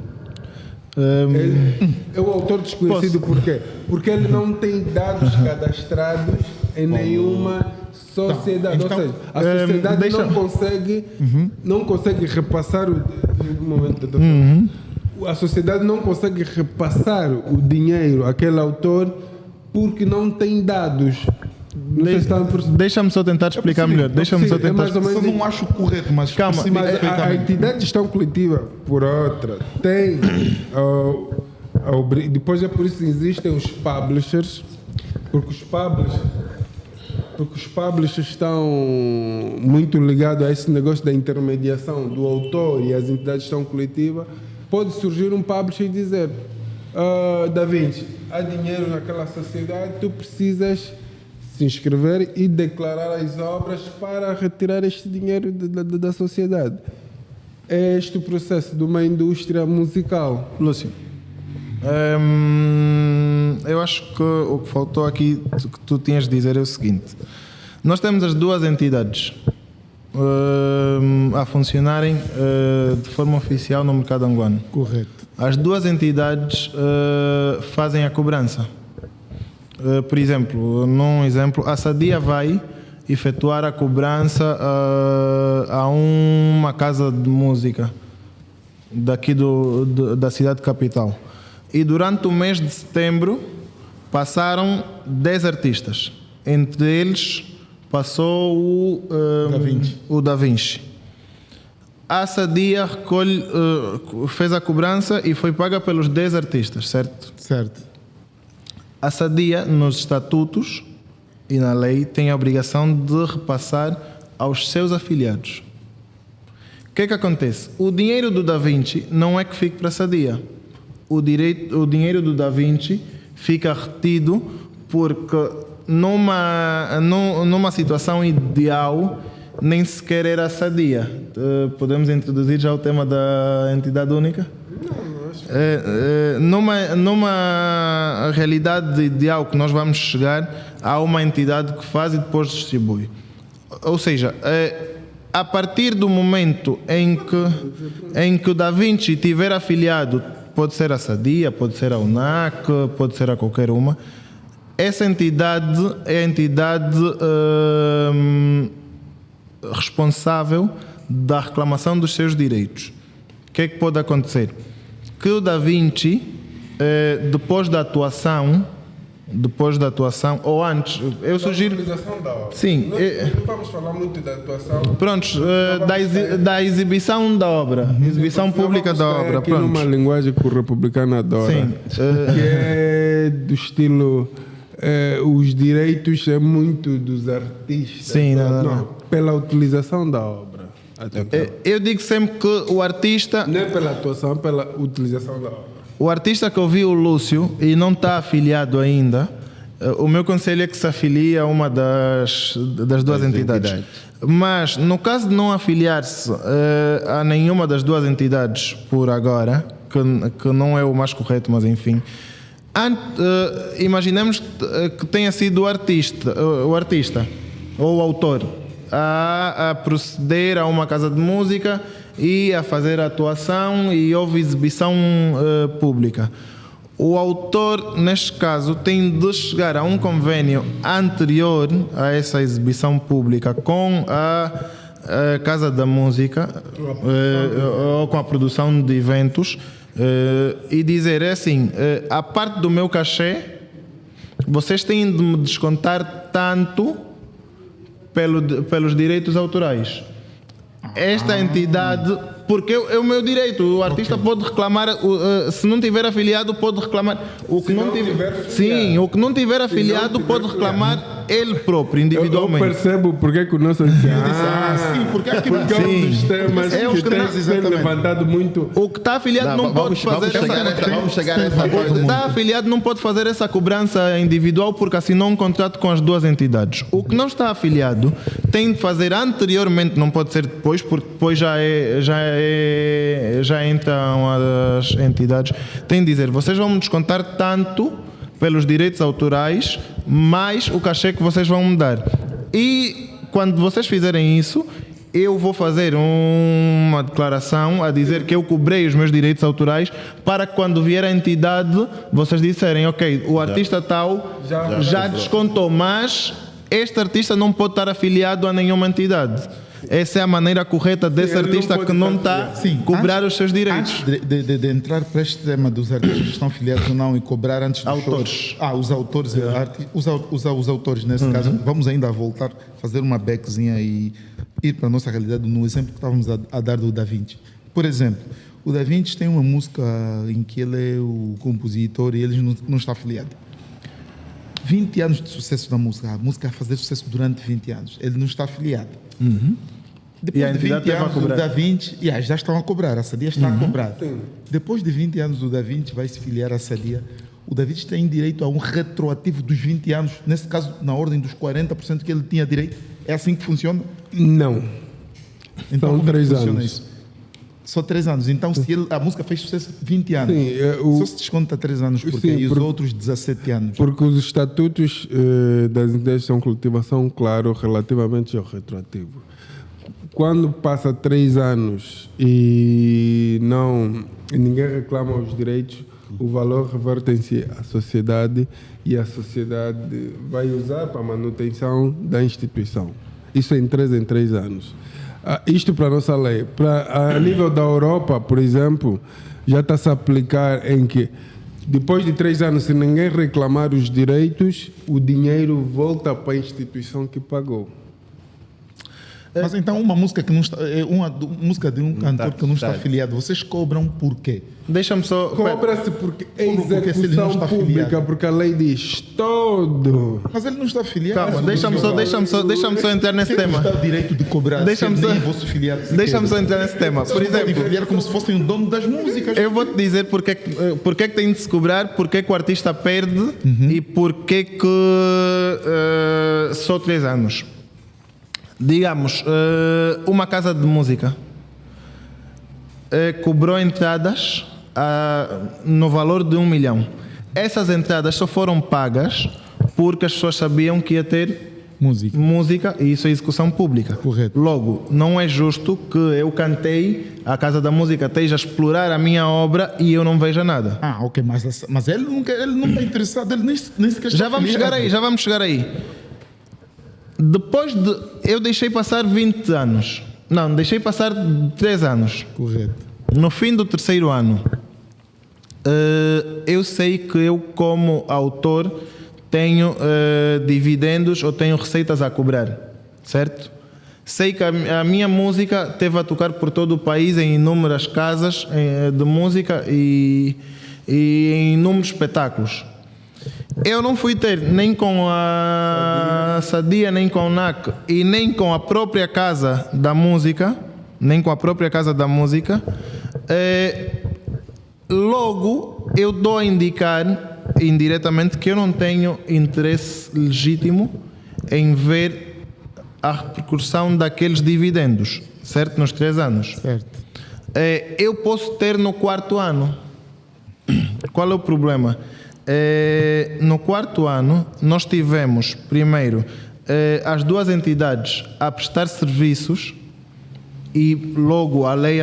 É um autor desconhecido por quê? Porque ele não tem dados cadastrados em nenhuma sociedade. Então, ou seja, a sociedade deixa- não consegue repassar o momento. A sociedade não consegue repassar o dinheiro àquele autor porque não tem dados. Não sei se está a perceber. Deixa-me só tentar explicar melhor. Deixa-me só É tentar mais ou menos Só não acho correto, mas Calma, percebi Mas a perfeitamente. entidade de gestão coletiva, por outra, tem. Depois é por isso que existem os publishers, porque os publishers estão muito ligados a esse negócio da intermediação do autor e as entidades de gestão coletiva. Pode surgir um publisher e dizer: Da Vinci, há dinheiro naquela sociedade, tu precisas se inscrever e declarar as obras para retirar este dinheiro da sociedade. É este o processo de uma indústria musical. Lúcio, eu acho que o que faltou aqui, que tu tinhas de dizer é o seguinte. Nós temos as duas entidades a funcionarem de forma oficial no mercado angolano. Correto. As duas entidades fazem a cobrança. Por exemplo, a Sadia vai efetuar a cobrança a uma casa de música daqui da cidade capital. E durante o mês de setembro passaram 10 artistas. Entre eles passou o Da Vinci. A Sadia fez a cobrança e foi paga pelos 10 artistas, certo? Certo. A Sadia, nos estatutos e na lei, tem a obrigação de repassar aos seus afiliados. O que é que acontece? O dinheiro do Da Vinci não é que fique para a Sadia. O dinheiro do Da Vinci fica retido porque numa situação ideal nem sequer era a Sadia. Podemos introduzir já o tema da entidade única? Numa realidade ideal que nós vamos chegar, há uma entidade que faz e depois distribui. Ou seja, a partir do momento em que o Da Vinci estiver afiliado, pode ser a Sadia, pode ser a UNAC, pode ser a qualquer uma, essa entidade é a entidade responsável da reclamação dos seus direitos. O que é que pode acontecer? Que o Da Vinci, depois da atuação, ou antes, eu sugiro... Utilização da obra. Sim. Não vamos falar muito da atuação. Prontos, da exibição da obra, exibição pública da obra. Aqui numa linguagem que o republicano adora. Sim. Que é do estilo... os direitos é muito dos artistas. Sim, não. Pela utilização da obra. Eu digo sempre que o artista... Não é pela atuação, pela utilização da obra. O artista que ouviu o Lúcio e não está afiliado ainda, o meu conselho é que se afilie a uma das duas entidades. Mas no caso de não afiliar-se a nenhuma das duas entidades por agora, que não é o mais correto, mas enfim, imaginemos que tenha sido o artista ou o autor a proceder a uma casa de música e a fazer a atuação e houve exibição pública. O autor, neste caso, tem de chegar a um convênio anterior a essa exibição pública com a Casa da Música ou com a produção de eventos e dizer assim, a parte do meu cachê, vocês têm de me descontar tanto pelos direitos autorais. Esta entidade, porque é o meu direito, o artista pode reclamar, se não tiver afiliado pode reclamar, o que não tiver afiliado pode reclamar ele próprio, individualmente. Eu percebo porque é que o nosso porque é porque é um dos temas que tem sido levantado muito. O que está afiliado não pode fazer Vamos chegar a essa parte. O que está afiliado não pode fazer essa cobrança individual porque assinou um contrato com as duas entidades. O que não está afiliado tem de fazer anteriormente, não pode ser depois, porque depois já entram as entidades, tem de dizer, vocês vão me descontar tanto pelos direitos autorais, mais o cachê que vocês vão me dar. E quando vocês fizerem isso, eu vou fazer uma declaração a dizer que eu cobrei os meus direitos autorais para que quando vier a entidade vocês disserem, ok, o artista tal já descontou, mas este artista não pode estar afiliado a nenhuma entidade. Essa é a maneira correta desse artista que não está a cobrar os seus direitos. Antes de entrar para este tema dos artistas que estão filiados ou não e cobrar antes dos autores. Os autores, os autores nesse caso, vamos ainda voltar, fazer uma backzinha e ir para a nossa realidade no exemplo que estávamos a dar do Da Vinci. Por exemplo, o Da Vinci tem uma música em que ele é o compositor e ele não está afiliado. 20 anos de sucesso da música, a música a fazer sucesso durante 20 anos, ele não está afiliado. Depois de 20 anos do Da Vinci, já estão a cobrar, a Sadia está a cobrar. Depois de 20 anos do Da Vinci, vai se filiar à Sadia. O Da Vinci tem direito a um retroativo dos 20 anos, nesse caso, na ordem dos 40% que ele tinha direito. É assim que funciona? Não. Então, São como 3 funciona anos. isso? Só 3 anos. Então, se a música fez sucesso 20 anos, só se desconta 3 anos, porque e os outros 17 anos? Porque os estatutos das entidades coletivas são claros relativamente ao retroativo. Quando passa 3 anos e ninguém reclama os direitos, o valor reverte-se à sociedade e a sociedade vai usar para a manutenção da instituição. Isso em 3 anos. Isto para a nossa lei. A nível da Europa, por exemplo, já está-se a aplicar em que depois de 3 anos, se ninguém reclamar os direitos, o dinheiro volta para a instituição que pagou. Mas então uma música que não está, música de um cantor que não está está. afiliado, vocês cobram por quê? Deixa-me só. Cobra-se porque é Porque se ele não execução está pública, afiliado. porque a lei diz todo. Mas ele não está afiliado. Calma, deixa-me só entrar nesse Quem tema. está o direito de cobrar? Deixa-me se só- nem vosso filiado sequer? Deixa-me só entrar nesse tema. Vocês Por não podem exemplo, filiar como se fossem o dono das músicas. eu vou-te dizer porque é que tem de se cobrar, porque é que o artista perde e porque é que só 3 anos. Digamos, uma casa de música cobrou entradas no valor de 1 milhão. Essas entradas só foram pagas porque as pessoas sabiam que ia ter música e isso é execução pública. Correto. Logo, não é justo que eu cantei, a Casa da Música esteja a explorar a minha obra e eu não veja nada. Ah, ok, mas ele não está interessado, ele nem sequer está Já vamos chegar aí. Depois de. Eu deixei passar 20 anos. Não, deixei passar 3 anos. Correto. No fim do 3º ano, eu sei que eu, como autor, tenho dividendos ou tenho receitas a cobrar, certo? Sei que a minha música teve a tocar por todo o país em inúmeras casas de música e em inúmeros espetáculos. Eu não fui ter nem com a Sadia, nem com a UNAC e nem com a própria Casa da Música, logo eu dou a indicar indiretamente que eu não tenho interesse legítimo em ver a repercussão daqueles dividendos, certo? Nos 3 anos. Certo. Eu posso ter no 4º ano. Qual é o problema? No 4º ano, nós tivemos, primeiro, as 2 entidades a prestar serviços e logo a lei,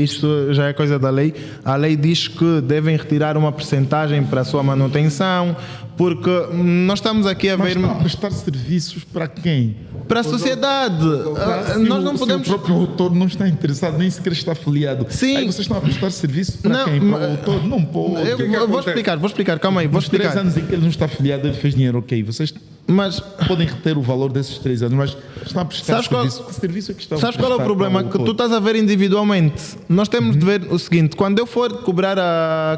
isto já é coisa da lei, a lei diz que devem retirar uma percentagem para a sua manutenção, porque nós estamos aqui a Mas ver... está a prestar serviços para quem? Para a sociedade. Nós não podemos... Se o próprio autor não está interessado, nem sequer está afiliado. Sim. Aí vocês estão a prestar serviço para Não, quem? Para o autor? Não pode. Eu vou explicar, calma aí, vou Nos 3 explicar. anos em que ele não está afiliado, ele fez dinheiro, ok. Vocês Mas... podem reter o valor desses 3 anos, mas estão a prestar Sabes qual- serviço. Que serviço é que estão a Sabes qual é o prestar problema? para Que tu estás a ver individualmente. Nós temos de ver o seguinte: quando eu for cobrar a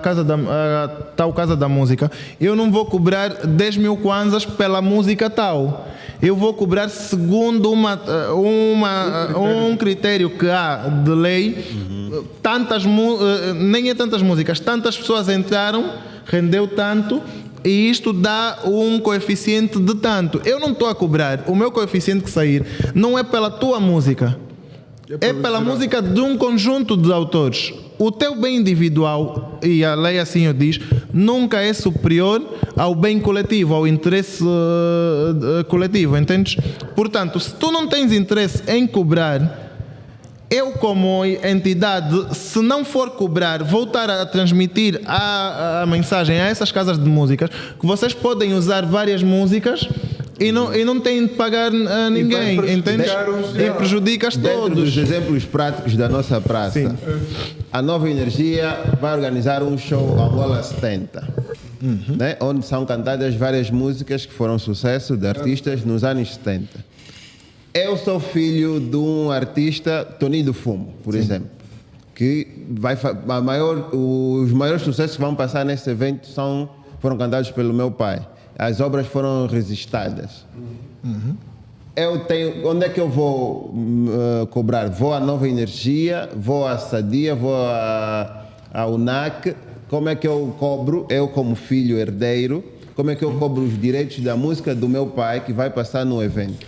tal Casa da Música, eu não vou cobrar 10 mil kwanzas pela música tal. Eu vou cobrar segundo um critério que há de lei. Nem é tantas músicas, tantas pessoas entraram, rendeu tanto. E isto dá um coeficiente de tanto. Eu não estou a cobrar. O meu coeficiente que sair não é pela tua música. É pela música de um conjunto de autores. O teu bem individual, e a lei assim o diz, nunca é superior ao bem coletivo, ao interesse coletivo, entendes? Portanto, se tu não tens interesse em cobrar, eu como entidade, se não for cobrar, voltar a transmitir a mensagem a essas casas de músicas, que vocês podem usar várias músicas e não têm de pagar a ninguém, entendes? E prejudicas Dentro todos. dos exemplos práticos da nossa praça, a Nova Energia vai organizar um show Angola 70, né? Onde são cantadas várias músicas que foram sucesso de artistas nos anos 70. Eu sou filho de um artista, Tony do Fumo, por exemplo, que os maiores sucessos que vão passar nesse evento foram cantados pelo meu pai. As obras foram registradas. Onde é que eu vou cobrar? Vou à Nova Energia, vou à Sadia, vou à UNAC. Como é que eu cobro? Eu, como filho herdeiro, como é que eu cobro os direitos da música do meu pai que vai passar no evento?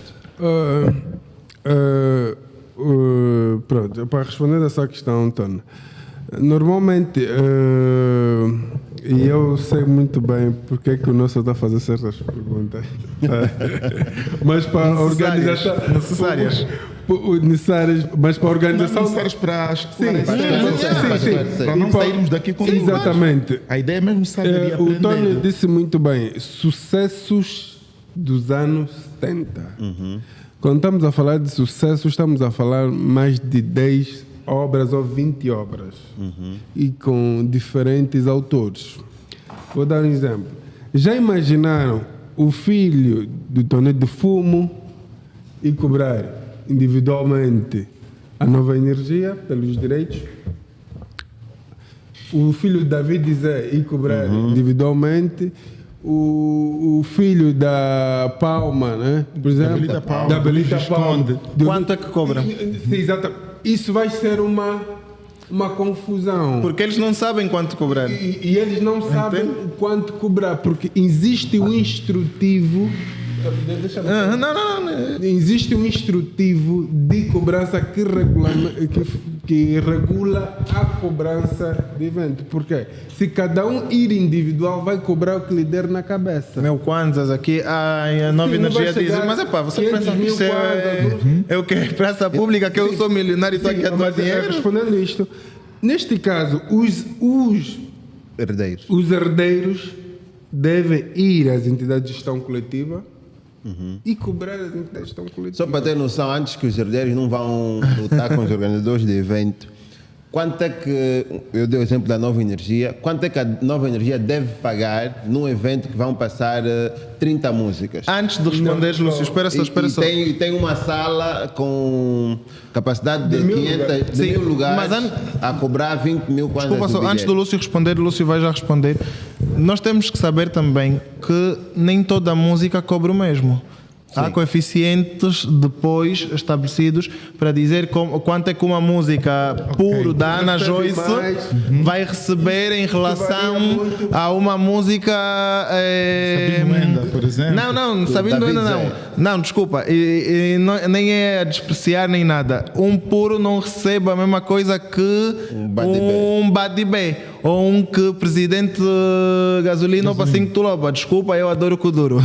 Pronto, para responder essa questão, Antônio, normalmente, e eu sei muito bem porque é que o nosso está a fazer certas perguntas, mas para a organização necessárias. necessárias, mas para a organização necessárias para sim. para não sairmos daqui com exatamente. A ideia é mesmo saber e O Tony aprender. disse muito bem, sucessos dos anos 70. Quando estamos a falar de sucesso, estamos a falar mais de 10 obras ou 20 obras. E com diferentes autores. Vou dar um exemplo. Já imaginaram o filho do Tony de Fumo e cobrar individualmente a Nova Energia pelos direitos. O filho da David Zé ia cobrar individualmente. O filho da Palma, né? Por exemplo, da Belita Palma. Quanto é que cobra? Sim, exato. Isso vai ser uma confusão. Porque eles não sabem quanto cobrar. E eles não sabem quanto cobrar, porque existe um instrutivo. Existe um instrutivo de cobrança que regula a cobrança de evento. Por quê? Se cada um ir individual, vai cobrar o que lhe der na cabeça. Meu Kwanzas aqui, a Nova Energia diz, mas você pensa que isso é o quê? Praça pública, que eu sou milionário e estou aqui a tomar dinheiro? Respondendo isto, neste caso, os herdeiros devem ir às entidades de gestão coletiva e cobrar as entidades de gestão coletiva. Só para ter noção, antes que os herdeiros não vão lutar com os organizadores de evento, quanto é que, eu dei o exemplo da Nova Energia, quanto é que a Nova Energia deve pagar num evento que vão passar 30 músicas? Antes de responderes, Lúcio, espera só. E tem uma sala com capacidade de 500 mil lugares, mas a cobrar 20 mil quando. Desculpa só, antes do Lúcio responder, o Lúcio vai já responder. Nós temos que saber também que nem toda música cobra o mesmo. Há coeficientes depois estabelecidos para dizer quanto é que uma música puro da Ana Joyce vai receber em relação a uma música. Sabino Enda, por exemplo. Não, Sabino Enda não. Não, desculpa. Nem é a despreciar nem nada. Um puro não recebe a mesma coisa que um Badibé. Ou um que presidente gasolina para 5 tuloba. Desculpa, eu adoro o Kuduro.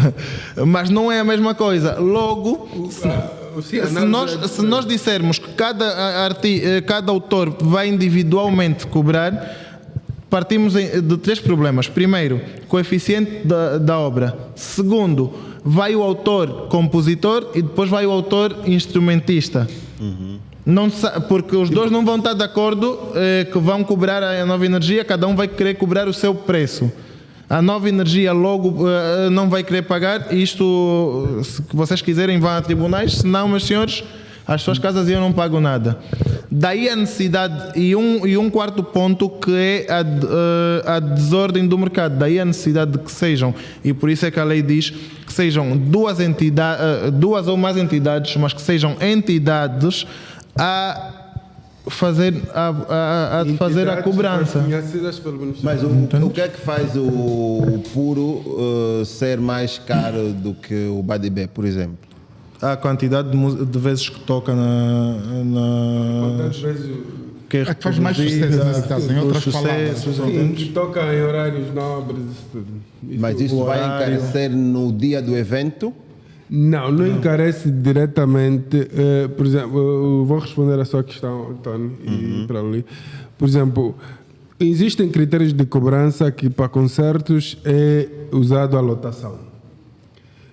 Mas não é a mesma coisa. Logo, se nós dissermos que cada autor vai individualmente cobrar, partimos de 3 problemas. Primeiro, coeficiente da obra. Segundo, vai o autor compositor e depois vai o autor instrumentista. Não, porque os dois não vão estar de acordo que vão cobrar a Nova Energia, cada um vai querer cobrar o seu preço. A Nova Energia logo não vai querer pagar. Isto, se vocês quiserem, vão a tribunais, senão, meus senhores, as suas casas eu não pago nada. Daí a necessidade, e um quarto ponto, que é a desordem do mercado. Daí a necessidade de que sejam, e por isso é que a lei diz que sejam duas ou mais entidades, mas que sejam entidades a fazer a cobrança. Mas o que é que faz o puro ser mais caro do que o Badibé, por exemplo? A quantidade de vezes que toca Quantas vezes que faz mais sucesso nesse caso, em outras palavras. que toca em horários nobres, isso tudo. Mas isso vai encarecer no dia do evento? Não encarece diretamente. Por exemplo, eu vou responder a sua questão, António, e para ali. Por exemplo, existem critérios de cobrança que para concertos é usado a lotação.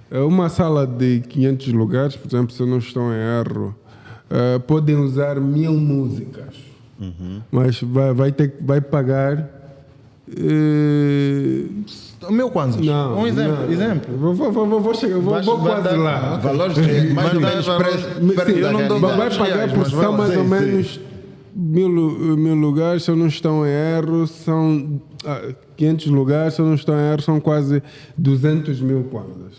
Uma sala de 500 lugares, por exemplo, se eu não estou em erro, podem usar 1000 músicas, mas vai pagar. O meu Kwanzas. Não, um exemplo. Vou chegar, vou quase lá. Valores mais ou menos perto eu não dou Vai pagar por são mais ou menos 1000 lugares, se eu não estou em erro, são 500 lugares, se eu não estou em erro, são quase 200 mil Kwanzas.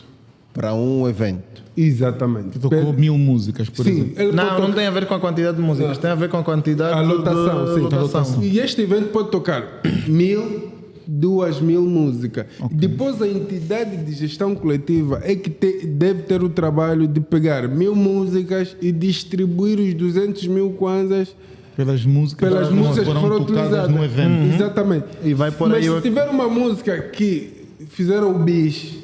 para um evento. Exatamente. Tocou 1000 músicas, por exemplo. Ele pode Não tem a ver com a quantidade de músicas, tem a ver com a quantidade a lotação, de sim, lotação. E este evento pode tocar 1000, 2000 músicas. Depois a entidade de gestão coletiva é que deve ter o trabalho de pegar 1000 músicas e distribuir os 200 mil kwanzas Pelas músicas que foram utilizadas no evento. Exatamente. E vai por Mas aí se tiver uma música que fizeram o bis,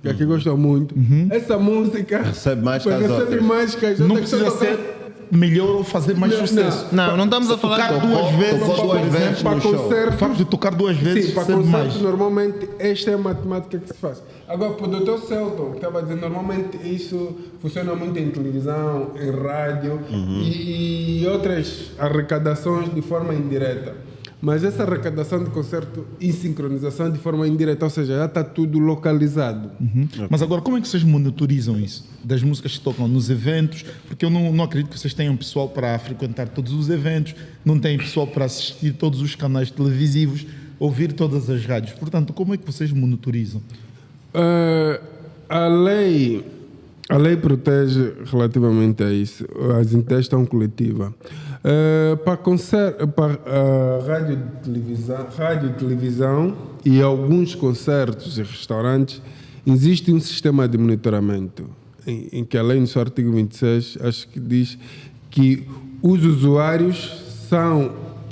que aqui gostam muito, essa música Recebe mais que as recebe outras. mais que as Não outras. precisa ser melhor ou fazer mais sucesso. Não estamos a falar Tocar duas vezes, tocou por duas vezes exemplo, para no show. o concertos. facto de tocar duas vezes Sim, para recebe concertos, mais. normalmente, esta é a matemática que se faz. Agora, para o Dr. Celton, que estava a dizer, normalmente isso funciona muito em televisão, em rádio e outras arrecadações de forma indireta. Mas essa arrecadação de concerto e sincronização de forma indireta, ou seja, já está tudo localizado. Mas agora, como é que vocês monitorizam isso? Das músicas que tocam nos eventos? Porque eu não acredito que vocês tenham pessoal para frequentar todos os eventos, não têm pessoal para assistir todos os canais televisivos, ouvir todas as rádios. Portanto, como é que vocês monitorizam? A lei protege relativamente a isso, as intestão coletiva. Para rádio, televisão e alguns concertos e restaurantes, existe um sistema de monitoramento, em que a lei, no seu artigo 26, acho que diz que os usuários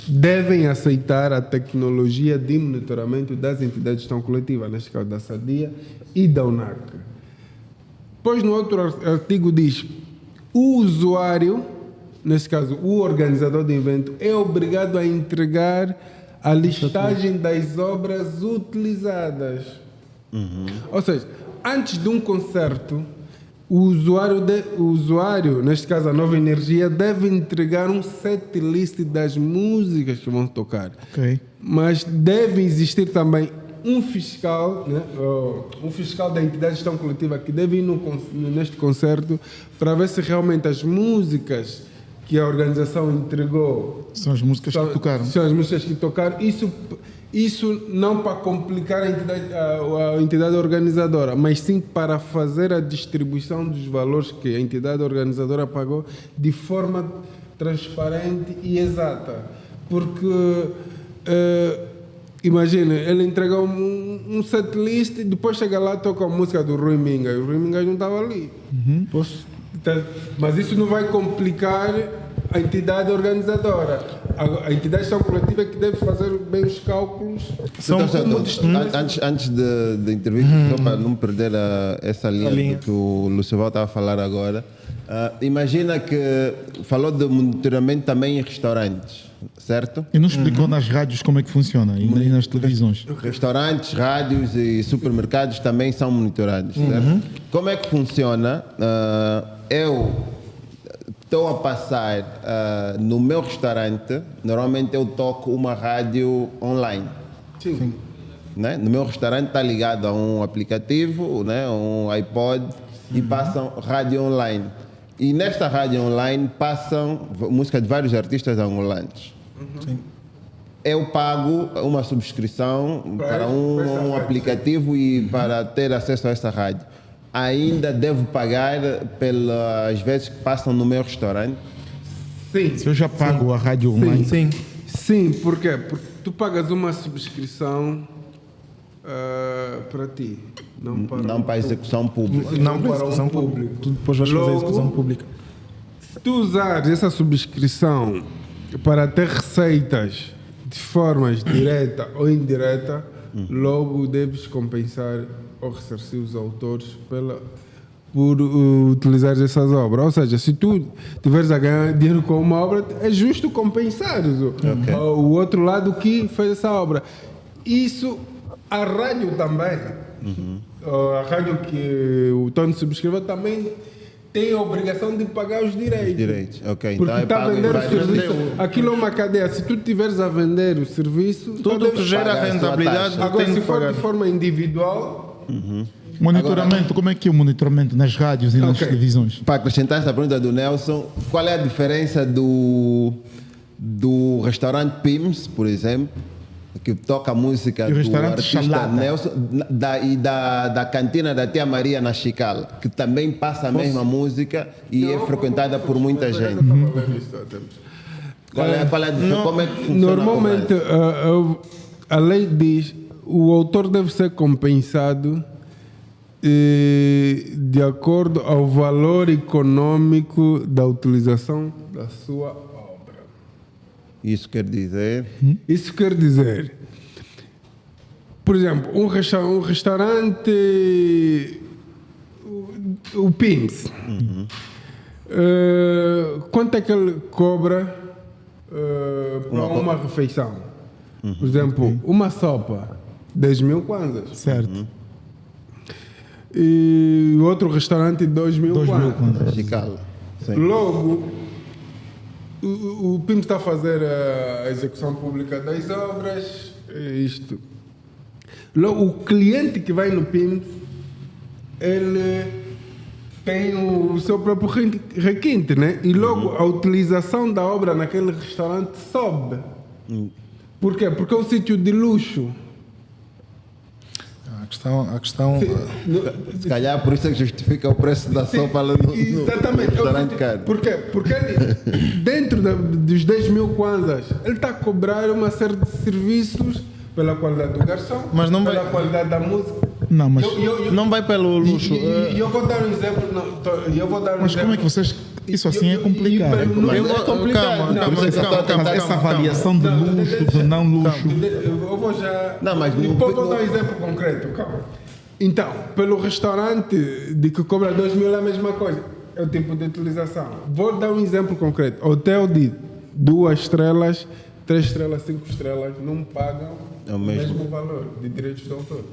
devem aceitar a tecnologia de monitoramento das entidades de gestão coletiva, neste caso da SADIA e da UNAC. Pois no outro artigo diz, o usuário, neste caso o organizador do evento, é obrigado a entregar a listagem das obras utilizadas. Ou seja, antes de um concerto, o usuário, neste caso a Nova Energia, deve entregar um set list das músicas que vão tocar. Ok. Mas deve existir também um fiscal, né, um fiscal da entidade de gestão coletiva que deve ir neste concerto para ver se realmente as músicas que a organização entregou São as músicas que tocaram. são as músicas que tocaram. Isso não para complicar a entidade organizadora, mas sim para fazer a distribuição dos valores que a entidade organizadora pagou de forma transparente e exata. Porque, imagina, ele entrega um set list e depois chega lá e toca a música do Rui Mingas. O Rui Mingas não estava ali. Mas isso não vai complicar a entidade organizadora. A entidade de gestão coletiva é que deve fazer bem os cálculos. Antes da entrevista, só para não perder essa linha que o Lucival estava a falar agora, imagina que falou de monitoramento também em restaurantes, certo? E não explicou nas rádios como é que funciona e nas televisões. Restaurantes, rádios e supermercados também são monitorados, certo? Como é que funciona? Eu estou a passar no meu restaurante, normalmente eu toco uma rádio online. Sim. Né? No meu restaurante está ligado a um aplicativo, né? Um iPod, e passam rádio online. E nesta rádio online passam música de vários artistas angolanos. Eu pago uma subscrição para um aplicativo e para ter acesso a essa rádio. Ainda devo pagar pelas vezes que passam no meu restaurante? Sim. Se eu já pago a rádio online. Sim, por quê? Porque tu pagas uma subscrição para ti, não para a execução pública. Não, para para execução um público. Tu depois vais fazer a execução pública. Se tu usares essa subscrição para ter receitas de formas direta ou indireta, logo deves compensar ou ressarcir os autores por utilizar essas obras. Ou seja, se tu tiveres a ganhar dinheiro com uma obra, é justo compensar o outro lado que fez essa obra. Isso, a rádio também, a rádio que o Tony subscreveu também tem a obrigação de pagar os direitos. Ok. Porque Então está a vender o vários serviço. níveis. Aquilo é uma cadeia. Se tu estiveres a vender o serviço, Tudo que gera pagar a sua rentabilidade taxa. agora, tem se que for pagar. de forma individual, Monitoramento, como é que é o monitoramento nas rádios e nas Ok. televisões? Para acrescentar essa pergunta do Nelson, qual é a diferença do restaurante Pims, por exemplo, que toca a música E o do restaurante artista Xalata? Nelson, e da cantina da Tia Maria na Chicala, que também passa a mesma música e é frequentada por muita gente. Qual é a diferença? Como é que funciona? normalmente a lei diz o autor deve ser compensado de acordo ao valor econômico da utilização da sua obra. Isso quer dizer? Isso quer dizer, por exemplo, um restaurante, o Pims, quanto é que ele cobra para uma refeição? Por exemplo, uma sopa, 10 mil kwanzas. Certo. E outro restaurante, 2 mil 2 mil kwanzas. kwanzas. Chicala. Sim. Logo, o PIMS está a fazer a execução pública das obras, isto. Logo, o cliente que vai no PIMS, ele tem o seu próprio requinte, né? E logo a utilização da obra naquele restaurante sobe. Por quê? Porque é um sítio de luxo. A questão Se calhar por isso é que justifica o preço da sopa lá no Exatamente. restaurante caro. Por quê? Porque ele, dentro dos 10 mil kwanzas, ele está a cobrar uma série de serviços pela qualidade do garçom, Mas não pela vai- qualidade da música. Não, mas, não vai pelo luxo. E eu vou dar um exemplo. mas como é que vocês. Isso assim é complicado. Mas essa avaliação de luxo, de não luxo. Eu vou já. Não, mas depois vou dar um exemplo concreto, calma. Então, pelo restaurante de que cobra 2 mil é a mesma coisa. É o tipo de utilização. Vou dar um exemplo concreto. Hotel de 2 estrelas, 3 estrelas, 5 estrelas não pagam É o o mesmo. mesmo valor de direitos de autor.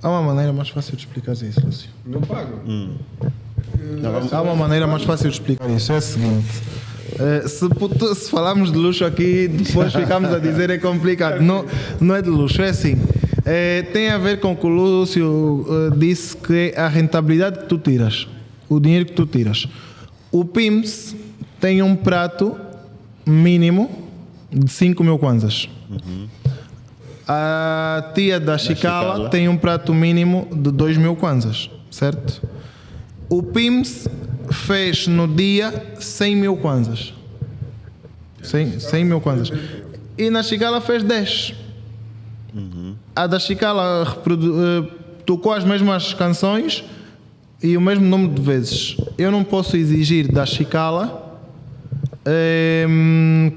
Há uma maneira mais fácil de explicar isso, Lúcio. Não pagam. Há uma maneira mais fácil de explicar isso. É a seguinte. Se falarmos de luxo aqui, depois ficamos a dizer é complicado. Não é de luxo, é assim. Tem a ver com o que o Lúcio disse, que é a rentabilidade que tu tiras, o dinheiro que tu tiras. O PIMS tem um prato mínimo de 5 mil kwanzas. A tia da Chicala tem um prato mínimo de 2 mil kwanzas, certo? O PIMS fez no dia 100 mil kwanzas. 100 mil kwanzas. E na Chicala fez 10. A da Chicala tocou as mesmas canções e o mesmo número de vezes. Eu não posso exigir da Chicala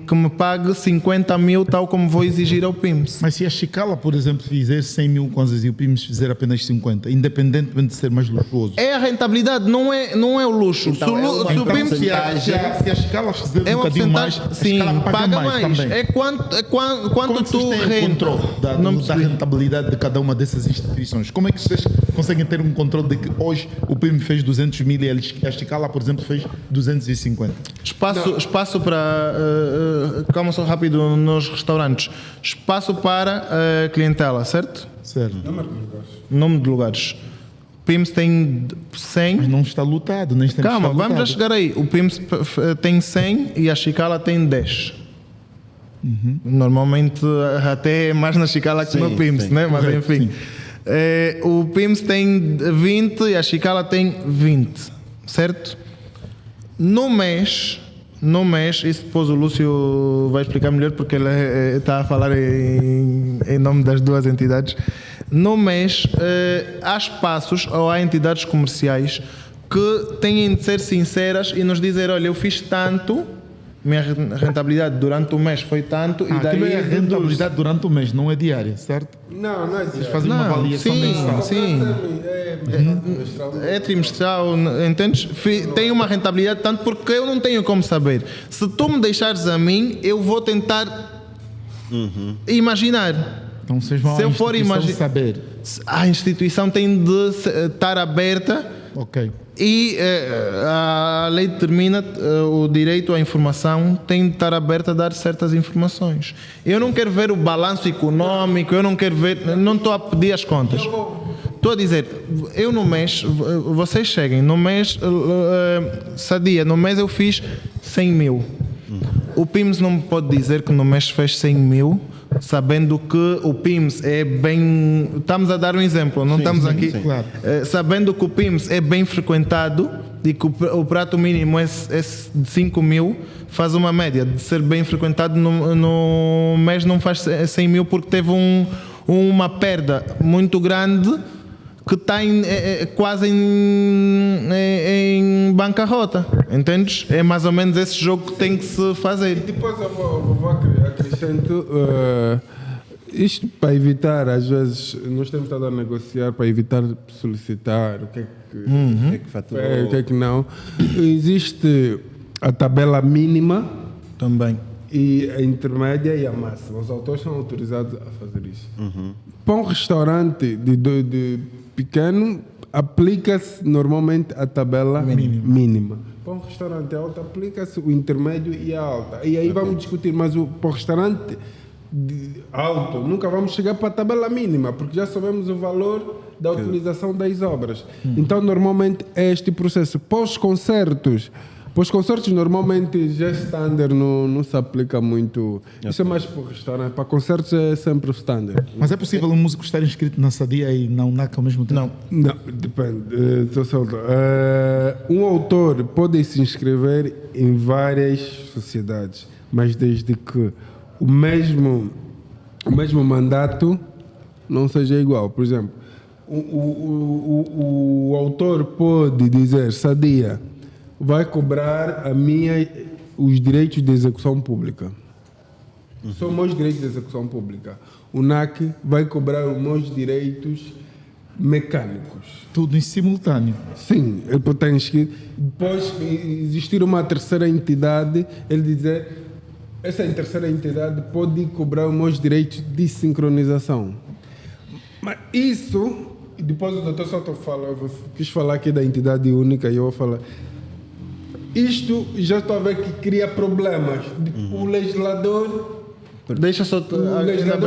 que me pague 50 mil, tal como vou exigir ao PIMS. Mas se a Chicala, por exemplo, fizer 100 mil kwanzas e o PIMS fizer apenas 50, independentemente de ser mais luxuoso. É a rentabilidade, não é o luxo. Então, se o Então, PIMS se a Chicala fizer é um uma bocadinho mais, porcentagem, a sim, Chicala paga mais. também. É quanto Como é que tu vocês têm o renda. controle da percebi. rentabilidade de cada uma dessas instituições? Como é que vocês conseguem ter um controle de que hoje o PIM fez 200 mil e a Chicala, por exemplo, fez 250? Espaço para calma só rápido nos restaurantes. Espaço para clientela, certo? Certo. Número de lugares. PIMS tem 100. Mas não está lotado, nem está Calma, lotado. vamos já chegar aí. O PIMS tem 100 e a Chicala tem 10. Normalmente até é mais na Chicala que no PIMS, sim. né? Mas Correto, enfim. O PIMS tem 20 e a Chicala tem 20, certo? No mês, isso depois o Lúcio vai explicar melhor porque ele está a falar em nome das duas entidades. No mês, há espaços ou há entidades comerciais que têm de ser sinceras e nos dizer: olha, eu fiz tanto, minha rentabilidade durante o mês foi tanto, e daí Aquilo é a rentabilidade durante o mês, não é diária, certo? Não existe. Fazem uma avaliação mensal. sim. É trimestral, entendes? Tem uma rentabilidade tanto porque eu não tenho como saber. Se tu me deixares a mim, eu vou tentar imaginar. Então vocês vão Se à eu for instituição saber. A instituição tem de estar aberta Ok. e a lei determina o direito à informação tem de estar aberta a dar certas informações. Eu não quero ver o balanço econômico, eu não quero ver, não estou a pedir as contas. Estou a dizer, eu no mês, vocês cheguem, no mês, Sadia, no mês eu fiz 100 mil. O PIMS não me pode dizer que no mês fez 100 mil, sabendo que o PIMS é bem... Estamos a dar um exemplo, não estamos aqui... sim. Claro. Sabendo que o PIMS é bem frequentado e que o prato mínimo é de 5 mil, faz uma média de ser bem frequentado no mês, não faz 100 mil porque teve uma perda muito grande que está quase em bancarrota, entendes? É mais ou menos esse jogo que tem que se fazer. Depois eu vou acrescento isto para evitar, às vezes, nós temos estado a negociar para evitar solicitar o que é que, faturou. o que é que não. Existe a tabela mínima Também. e a intermédia e a máxima. Os autores são autorizados a fazer isso. Para um restaurante de pequeno, aplica-se normalmente a tabela mínima. Para um restaurante alto, aplica-se o intermédio e a alta. E aí vamos discutir, mas para o restaurante alto, nunca vamos chegar para a tabela mínima, porque já sabemos o valor da utilização das obras. Então, normalmente, é este processo. Para os concertos, normalmente já standard não se aplica muito. Isso é mais para o restaurante. Para concertos é sempre o standard. Mas é possível um músico estar inscrito na Sadia e na UNAC ao mesmo tempo? Não, depende. Um autor pode se inscrever em várias sociedades, mas desde que o mesmo mandato não seja igual. Por exemplo, o autor pode dizer: Sadia vai cobrar os direitos de execução pública. São meus direitos de execução pública. O NAC vai cobrar os meus direitos mecânicos. Tudo em simultâneo. Sim, ele pode estar inscrito. Depois existir uma terceira entidade, ele dizer: essa terceira entidade pode cobrar os meus direitos de sincronização. Mas isso, depois o doutor Soto quis falar aqui da entidade única e eu vou falar. Isto já estou a ver que cria problemas. O legislador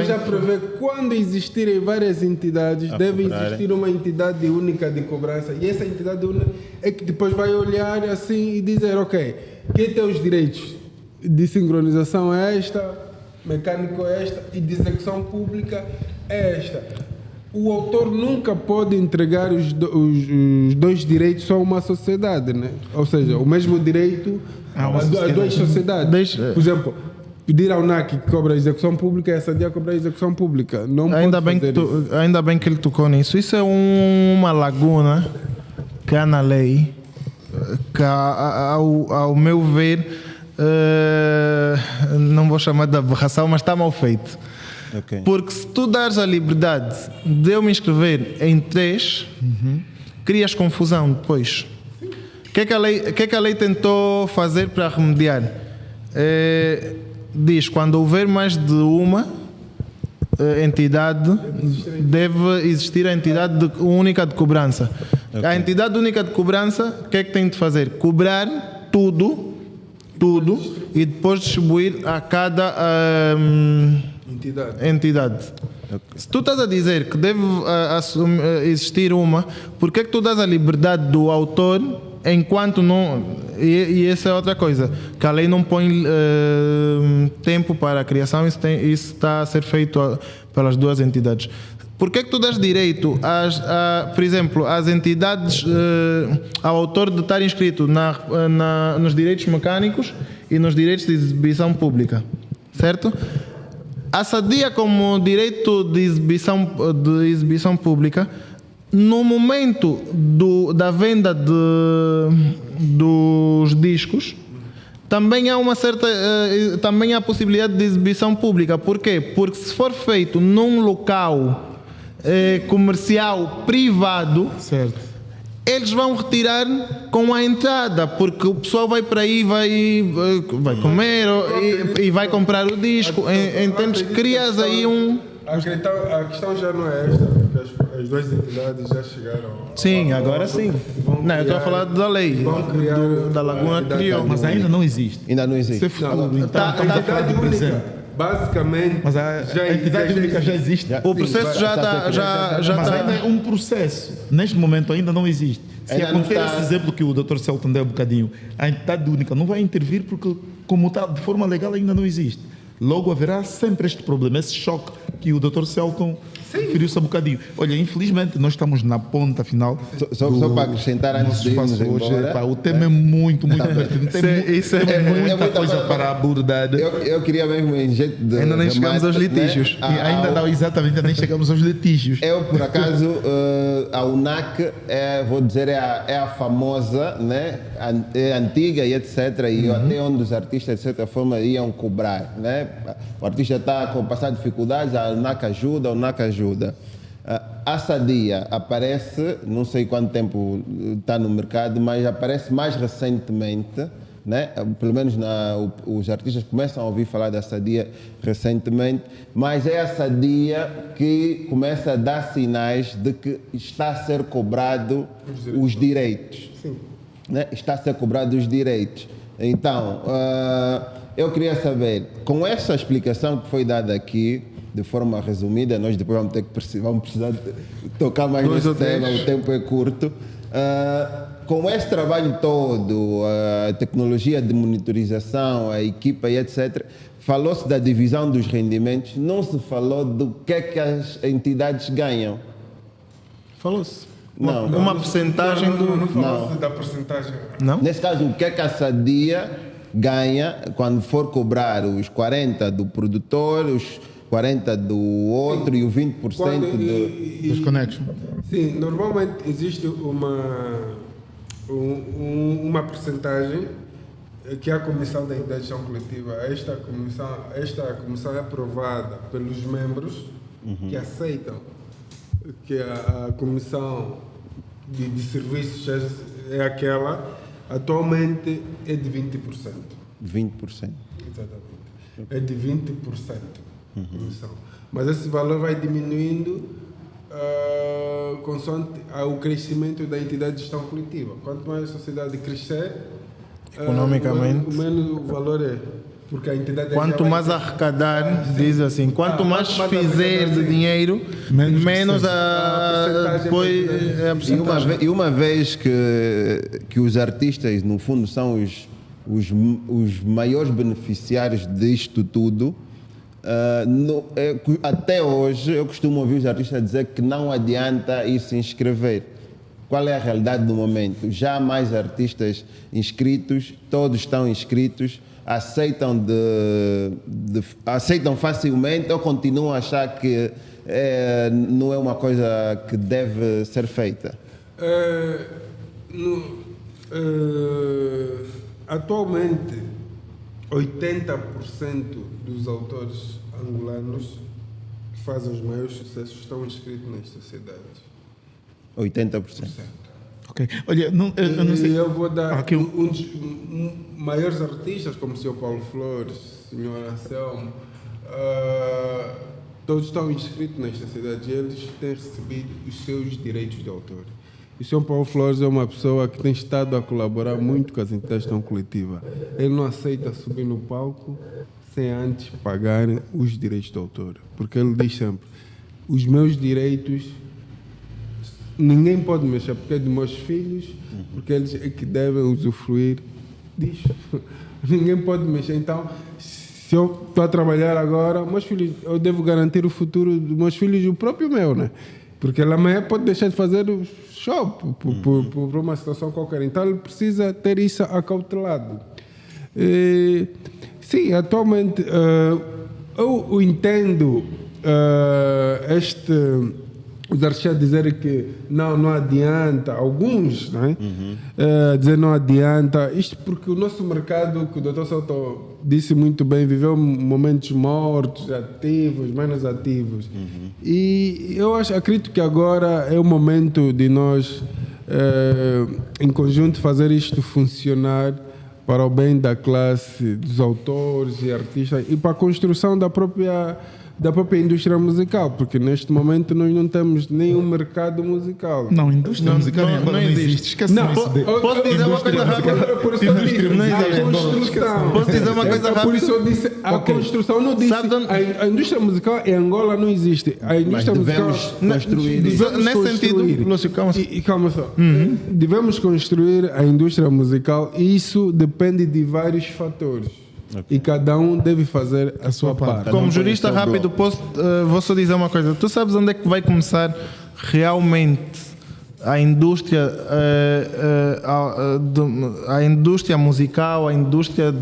já prevê quando existirem várias entidades, deve existir uma entidade única de cobrança. E essa entidade única é que depois vai olhar assim e dizer: ok, quem tem os direitos de sincronização é esta, mecânico é esta e de execução pública é esta. O autor nunca pode entregar os dois direitos só a uma sociedade, né? Ou seja, o mesmo direito a duas sociedades. Por exemplo, pedir ao NAC que cobra a execução pública e essa dia cobrar a execução pública. Ainda bem que ele tocou nisso. Isso é uma laguna que há na lei, que ao meu ver, não vou chamar de aberração, mas está mal feito. Okay. Porque se tu dares a liberdade de eu me inscrever em 3, crias confusão depois. O que é que a lei tentou fazer para remediar? Diz: quando houver mais de uma entidade, deve existir a entidade única de cobrança. Okay. A entidade única de cobrança, o que é que tem de fazer? Cobrar tudo e depois distribuir a cada entidade. Okay. Se tu estás a dizer que deve existir uma, por que é que tu dás a liberdade do autor enquanto não... E essa é outra coisa, que a lei não põe tempo para a criação, isso está a ser feito pelas duas entidades. Por que é que tu dás direito, por exemplo, às entidades, ao autor de estar inscrito nos direitos mecânicos e nos direitos de exibição pública, certo? A Sadia, como direito de exibição pública, no momento da venda dos discos, também há também há possibilidade de exibição pública. Por quê? Porque se for feito num local comercial privado, certo, eles vão retirar com a entrada, porque o pessoal vai para aí, vai comer e vai comprar o disco. Entendes? Crias aí um... A questão já não é esta, porque as duas entidades já chegaram. Sim, agora sim. Não, eu estou a falar da lei, da Laguna criou. Mas ainda não existe. Ainda não existe. Está de presente. Basicamente, a entidade única já existe. O processo já está. Mas ainda é um processo. Neste momento ainda não existe. Se acontecer esse exemplo que o Dr. Celton deu um bocadinho, a entidade única não vai intervir porque, como está de forma legal, ainda não existe. Logo haverá sempre este problema, esse choque que o Dr. Celton referiu-se um bocadinho. Olha, infelizmente, nós estamos na ponta final. Só para acrescentar antes de irmos embora. O tema é muito pertinente. Tem muita coisa para abordar. Eu queria mesmo, em jeito de... Ainda nem chegamos aos litígios. Ainda nem chegamos aos litígios. Eu, por acaso, a UNAC, vou dizer, é a famosa, né? É antiga e etc. E até onde os artistas, de certa forma, iam cobrar, né? O artista está a passar dificuldades, a UNAC ajuda. A Sadia aparece, não sei quanto tempo está no mercado, mas aparece mais recentemente né? Pelo menos os artistas começam a ouvir falar da Sadia recentemente, mas é a Sadia que começa a dar sinais de que está a ser cobrado os direitos. Sim. Né? Está a ser cobrado os direitos. Então, eu queria saber, com essa explicação que foi dada aqui, de forma resumida, nós depois vamos precisar tocar mais nesse tema, o tempo é curto. Com esse trabalho todo, a tecnologia de monitorização, a equipa e etc., falou-se da divisão dos rendimentos, não se falou do que é que as entidades ganham. Falou-se. Não. Uma porcentagem do... Não falou-se da porcentagem. Não? Nesse caso, o que é que a Sadia ganha quando for cobrar os 40% do produtor, os 40% do outro e o 20% Dos connections. Sim, normalmente existe uma porcentagem que é a Comissão da Entidade de Gestão Coletiva. Esta comissão é aprovada pelos membros que aceitam que a Comissão de Serviços é aquela, atualmente é de 20%. 20%. Exatamente. É de 20%. Comissão. Mas esse valor vai diminuindo consoante o crescimento da entidade de gestão coletiva. Quanto mais a sociedade crescer, Economicamente. menos o valor é. Porque a entidade Quanto mais arrecadar, diz assim, quanto mais fizer de dinheiro, menos a porcentagem depois é a porcentagem. E uma vez que os artistas, no fundo, são os maiores beneficiários disto tudo, até hoje eu costumo ouvir os artistas dizer que não adianta ir se inscrever. Qual é a realidade do momento? Já há mais artistas inscritos, todos estão inscritos, aceitam facilmente ou continuam a achar que não é uma coisa que deve ser feita? Atualmente, 80% dos autores angolanos que fazem os maiores sucessos estão inscritos nas sociedades. 80%. Ok. Olha, eu não sei. Eu vou dar Aqui um dos maiores artistas, como o Sr. Paulo Flores, o Sr. Anselmo, todos estão inscritos nas sociedades e eles têm recebido os seus direitos de autor. O Sr. Paulo Flores é uma pessoa que tem estado a colaborar muito com as entidades de gestão coletiva. Ele não aceita subir no palco sem antes pagar os direitos de autor. Porque ele diz sempre, os meus direitos ninguém pode mexer, porque é dos meus filhos, porque eles é que devem usufruir disso. Ninguém pode mexer. Então, se eu estou a trabalhar agora, meus filhos, eu devo garantir o futuro dos meus filhos e o próprio meu, né? Porque ele amanhã pode deixar de fazer o show por uma situação qualquer. Então, ele precisa ter isso acautelado. Sim, atualmente, eu entendo os artistas dizerem que não adianta, alguns, né? Dizer não adianta, isto porque o nosso mercado, que o Dr. Souto disse muito bem, viveu momentos mortos, ativos, menos ativos. E eu acredito que agora é o momento de nós, em conjunto, fazer isto funcionar para o bem da classe, dos autores e artistas e para a construção da própria indústria musical, porque neste momento nós não temos nenhum mercado musical. Não, indústria musical não existe. Esquece isso. Posso dizer uma coisa rápida? Posso dizer uma coisa rápida? Por isso eu disse, a construção não disse. A indústria musical em Angola não existe. A indústria musical construir. Nesse sentido, Lúcio, calma. Calma só. Devemos construir a indústria musical e isso depende de vários fatores. Okay. E cada um deve fazer a sua parte. Como jurista rápido, vou só dizer uma coisa. Tu sabes onde é que vai começar realmente a indústria, a indústria musical, a indústria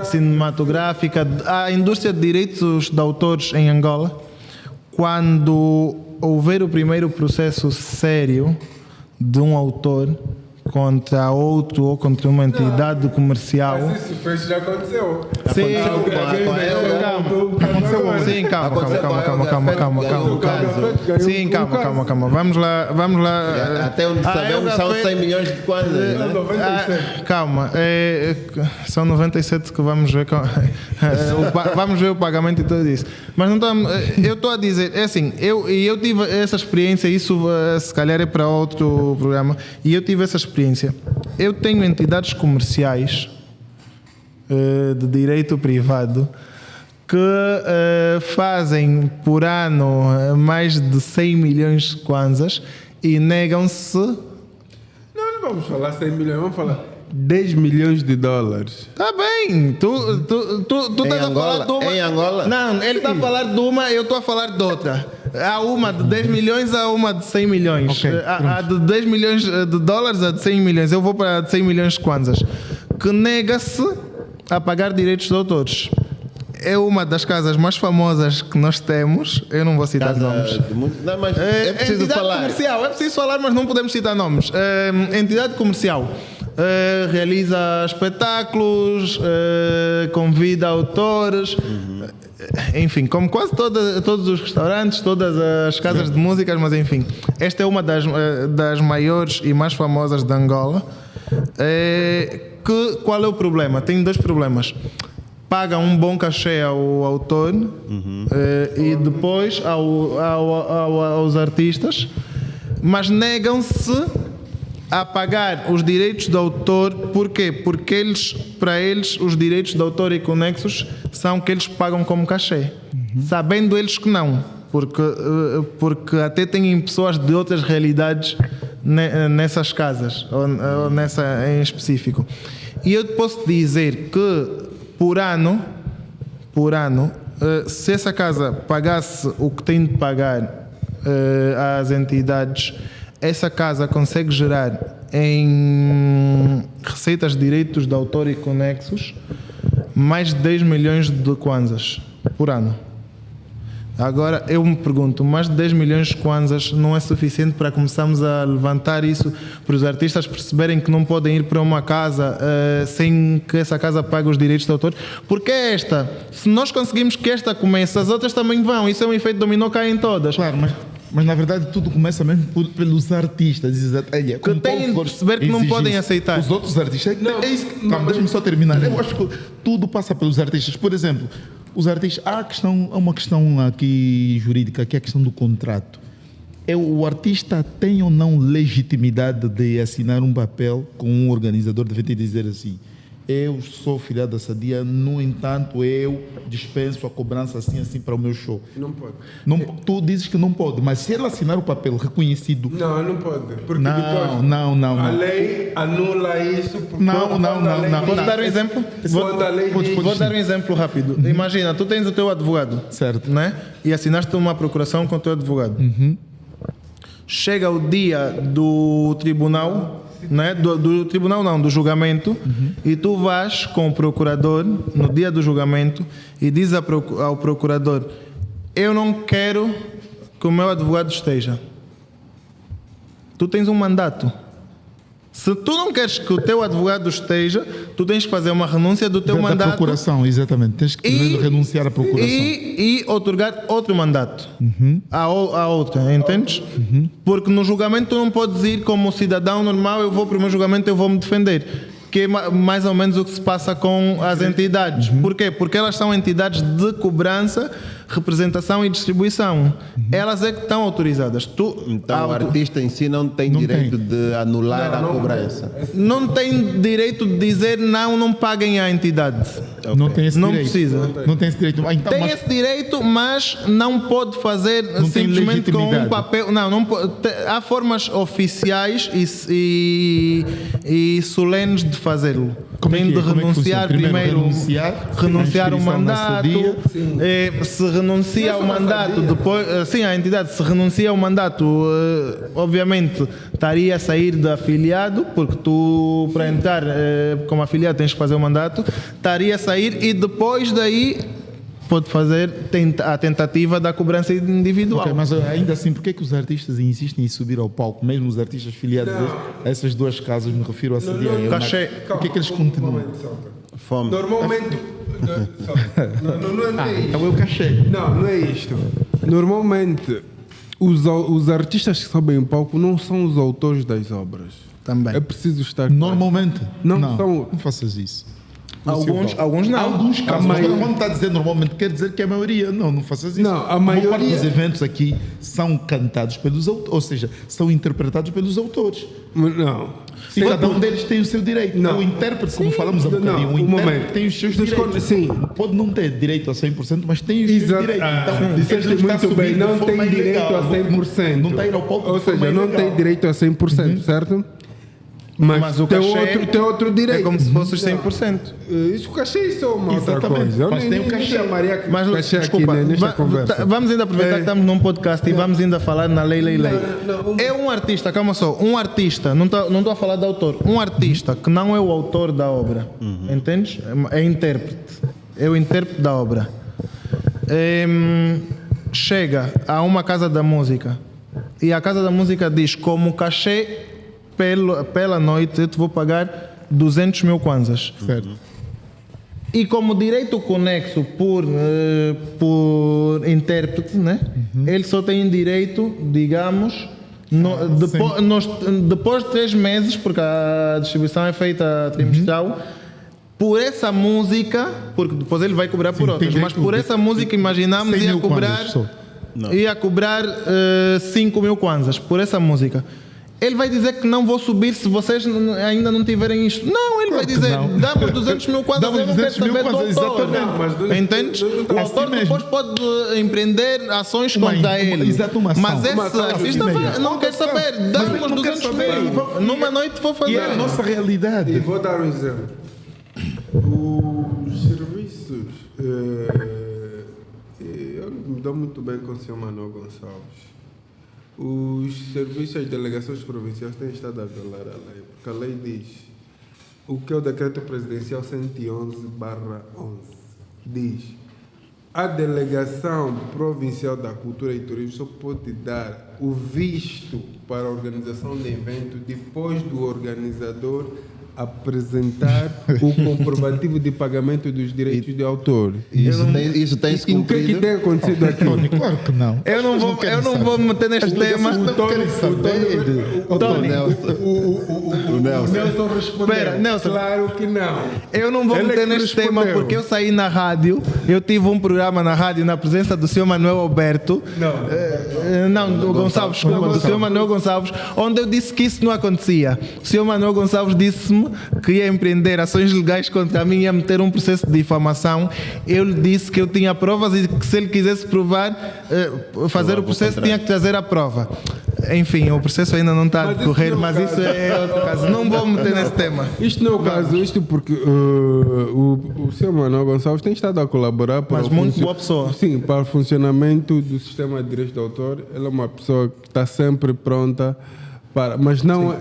cinematográfica, a indústria de direitos de autores em Angola? Quando houver o primeiro processo sério de um autor contra outro ou contra uma entidade comercial. Mas isso já aconteceu. Sim, Aconteceu Sim, calma. Aconteceu com a Helga Fett, ganhou o caso. Sim, calma. Vamos lá. Até onde sabemos são 100 milhões de kwanzas, né? Calma, são 97 que vamos ver. Vamos ver o pagamento e tudo isso. Mas não estamos. Eu estou a dizer, é assim, eu tive essa experiência, isso se calhar é para outro programa, e eu tive essa experiência. Eu tenho entidades comerciais de direito privado que fazem por ano mais de 100 milhões de kwanzas e negam-se. Não vamos falar 100 milhões, vamos falar 10 milhões de dólares. Tá bem, tu estás a falar de uma. Em Angola? Não, ele está a falar de uma, eu estou a falar de outra. Há uma de 10 milhões, há uma de 100 milhões. Ok, Há de 10 milhões de dólares, há de 100 milhões. Eu vou para a de 100 milhões de kwanzas. Que nega-se a pagar direitos de autores. É uma das casas mais famosas que nós temos. Eu não vou citar nomes. Não, mas é preciso entidade falar. comercial, é preciso falar, mas não podemos citar nomes. Entidade comercial. Realiza espetáculos, convida autores, enfim, como quase todos os restaurantes, todas as casas de músicas, mas enfim, esta é uma das maiores e mais famosas de Angola. Qual é o problema? Tem dois problemas. Paga um bom cachê ao autor e depois aos artistas, mas negam-se a pagar os direitos de autor. Porquê? Porque para eles, os direitos de autor e conexos são que eles pagam como cachê. Sabendo eles que não. Porque até têm pessoas de outras realidades nessas casas, ou nessa em específico. E eu posso dizer que, por ano, se essa casa pagasse o que tem de pagar às entidades, essa casa consegue gerar em receitas de direitos de autor e conexos mais de 10 milhões de kwanzas por ano. Agora eu me pergunto, mais de 10 milhões de kwanzas não é suficiente para começarmos a levantar isso, para os artistas perceberem que não podem ir para uma casa sem que essa casa pague os direitos de autor? Porque se nós conseguimos que esta comece, as outras também vão. Isso é um efeito dominó, caem todas. Claro, mas na verdade tudo começa mesmo pelos artistas. Que têm de perceber que não podem aceitar. Os outros artistas. Calma, deixa-me só terminar. Eu acho que tudo passa pelos artistas. Por exemplo, os artistas. Há uma questão aqui jurídica, que é a questão do contrato. O artista tem ou não legitimidade de assinar um papel com um organizador, deve dizer assim: eu sou filiado da Sadia, no entanto, eu dispenso a cobrança assim para o meu show. Não pode. Tu dizes que não pode, mas se ele assinar o papel reconhecido... Não pode. Porque Não. a lei anula isso. Não. Posso dar um exemplo? Vou dar um exemplo rápido. Imagina, tu tens o teu advogado, Certo. né? E assinaste uma procuração com o teu advogado. Chega o dia do tribunal, né? do tribunal não, do julgamento, e tu vais com o procurador no dia do julgamento e diz ao procurador: eu não quero que o meu advogado esteja. Tu tens um mandato. Se tu não queres que o teu advogado esteja, tu tens que fazer uma renúncia do teu mandato. Da procuração, exatamente. Tens que renunciar à procuração. E outorgar outro mandato à outra, entendes? Porque no julgamento tu não podes ir como cidadão normal, eu vou para o meu julgamento, eu vou me defender. Que é mais ou menos o que se passa com as entidades. Porquê? Porque elas são entidades de cobrança, representação e distribuição. Elas é que estão autorizadas. Então o artista em si não tem direito de anular a cobrança. Não tem direito de dizer não paguem à entidade. Okay. Não tem esse não direito. Precisa. Não tem esse direito. Então, tem esse direito, mas não pode fazer simplesmente com um papel. Não pode. Há formas oficiais e solenes de fazê-lo. Tem de renunciar primeiro. Renunciar o mandato. Se renuncia ao mandato, depois. Sim, a entidade, se renuncia ao mandato, obviamente estaria a sair de afiliado, porque tu, para entrar como afiliado, tens que fazer o mandato, estaria a sair e depois daí pode fazer a tentativa da cobrança individual. Okay, mas ainda assim, por que os artistas insistem em subir ao palco, mesmo os artistas filiados a essas duas casas, me refiro a Sadia e Cachê. por que eles continuam? Fome. Normalmente, Não é Então eu cachê. Não é isto. Normalmente, os artistas que sobem em palco não são os autores das obras. Também. É preciso estar. Normalmente. Não não, são- não faças isso. Alguns não. Alguns casos. maioria- Quando está a dizer normalmente, quer dizer que é a maioria. Não faças isso. Não, a maior parte maioria- dos eventos aqui são cantados pelos autores, ou seja, são interpretados pelos autores. Não. E cada um deles tem o seu direito. Não. O intérprete, como falamos há Não, bocadinho, o um intérprete momento. tem os seus Sim. direitos. Pode não ter direito a 100%, mas tem os seus Exato. direitos. Então, Disseste ele está muito bem, subindo de não forma tem direito ilegal. a 100%. Não está a ir ao palco Ou de forma seja, não ilegal. tem direito a 100%, certo? Mas o tem, cachê tem outro direito. é como se fosse os 100%. Isso, o cachê isso é uma outra Exatamente, coisa. Eu mas nem- tem o nem cachê. chamaria que Mas cachê desculpa, aqui nesta conversa. vamos ainda aproveitar que estamos num podcast e vamos ainda falar na lei. É um artista, calma só, um artista, não estou a falar de autor, um artista que não é o autor da obra, entendes? É intérprete, é o intérprete da obra. Chega a uma casa da música e a casa da música diz como cachê pela noite eu te vou pagar 200 mil kwanzas. Certo. E como direito conexo por intérprete, né? Ele só tem direito, digamos, depois de 3 meses, porque a distribuição é feita trimestral, por essa música, porque depois ele vai cobrar por Sim, outras, tem mas direito por de essa música, imaginamos, 100 ia mil cobrar, kwanzas só. ia cobrar 5 mil kwanzas por essa música. Ele vai dizer que não vou subir se vocês ainda não tiverem isto. Não, ele vai dizer, não. dá-me 200 mil kwanzas, Dá-me eu não quero 200 mil saber do kwanzas, autor. exatamente. Entendes? O autor mesmo. depois pode empreender ações Uma- contra ele. exato, uma ação. Mas Uma esse ação, artista assim vai- mesmo. não quer saber. Mas Dá-me ele os não quer 200 saber. mil. Numa noite vou fazer. E é a nossa realidade. E vou dar um exemplo. Os serviços. Eu me dou muito bem com o Sr. Manuel Gonçalves. Os serviços das delegações provinciais têm estado a violar a lei, porque a lei diz o que é o decreto presidencial 111/11 diz: a delegação provincial da cultura e turismo só pode dar o visto para a organização de evento depois do organizador apresentar o comprovativo de pagamento dos direitos de autor. Isso tem-se E o que é que cumprido. tem acontecido aqui? Tony, claro que não. Eu não vou me meter neste tema. Não querem saber. Tony, O Nelson. Nelson respondeu. Espera, Nelson. Claro que não. eu não vou Ele meter é que neste tema respondeu. porque eu saí na rádio, eu tive um programa na rádio na presença do Sr. Manuel Alberto. Não, do Gonçalves, desculpa, do Sr. Manuel Gonçalves, onde eu disse que isso não acontecia. O Sr. Manuel Gonçalves disse-me que ia empreender ações legais contra mim, ia meter um processo de difamação. Eu lhe disse que eu tinha provas e que se ele quisesse provar, fazer o processo, tinha que trazer a prova. Enfim, o processo ainda não está a Mas isso decorrer, não é o mas caso. isso é outro caso. Não vou meter nesse tema. Isto não é o caso, isto porque o Sr. Manuel Gonçalves tem estado a colaborar para Mas muito boa pessoa. Sim, para o funcionamento do sistema de direitos de autor. Ele é uma pessoa que está sempre pronta para. Mas não,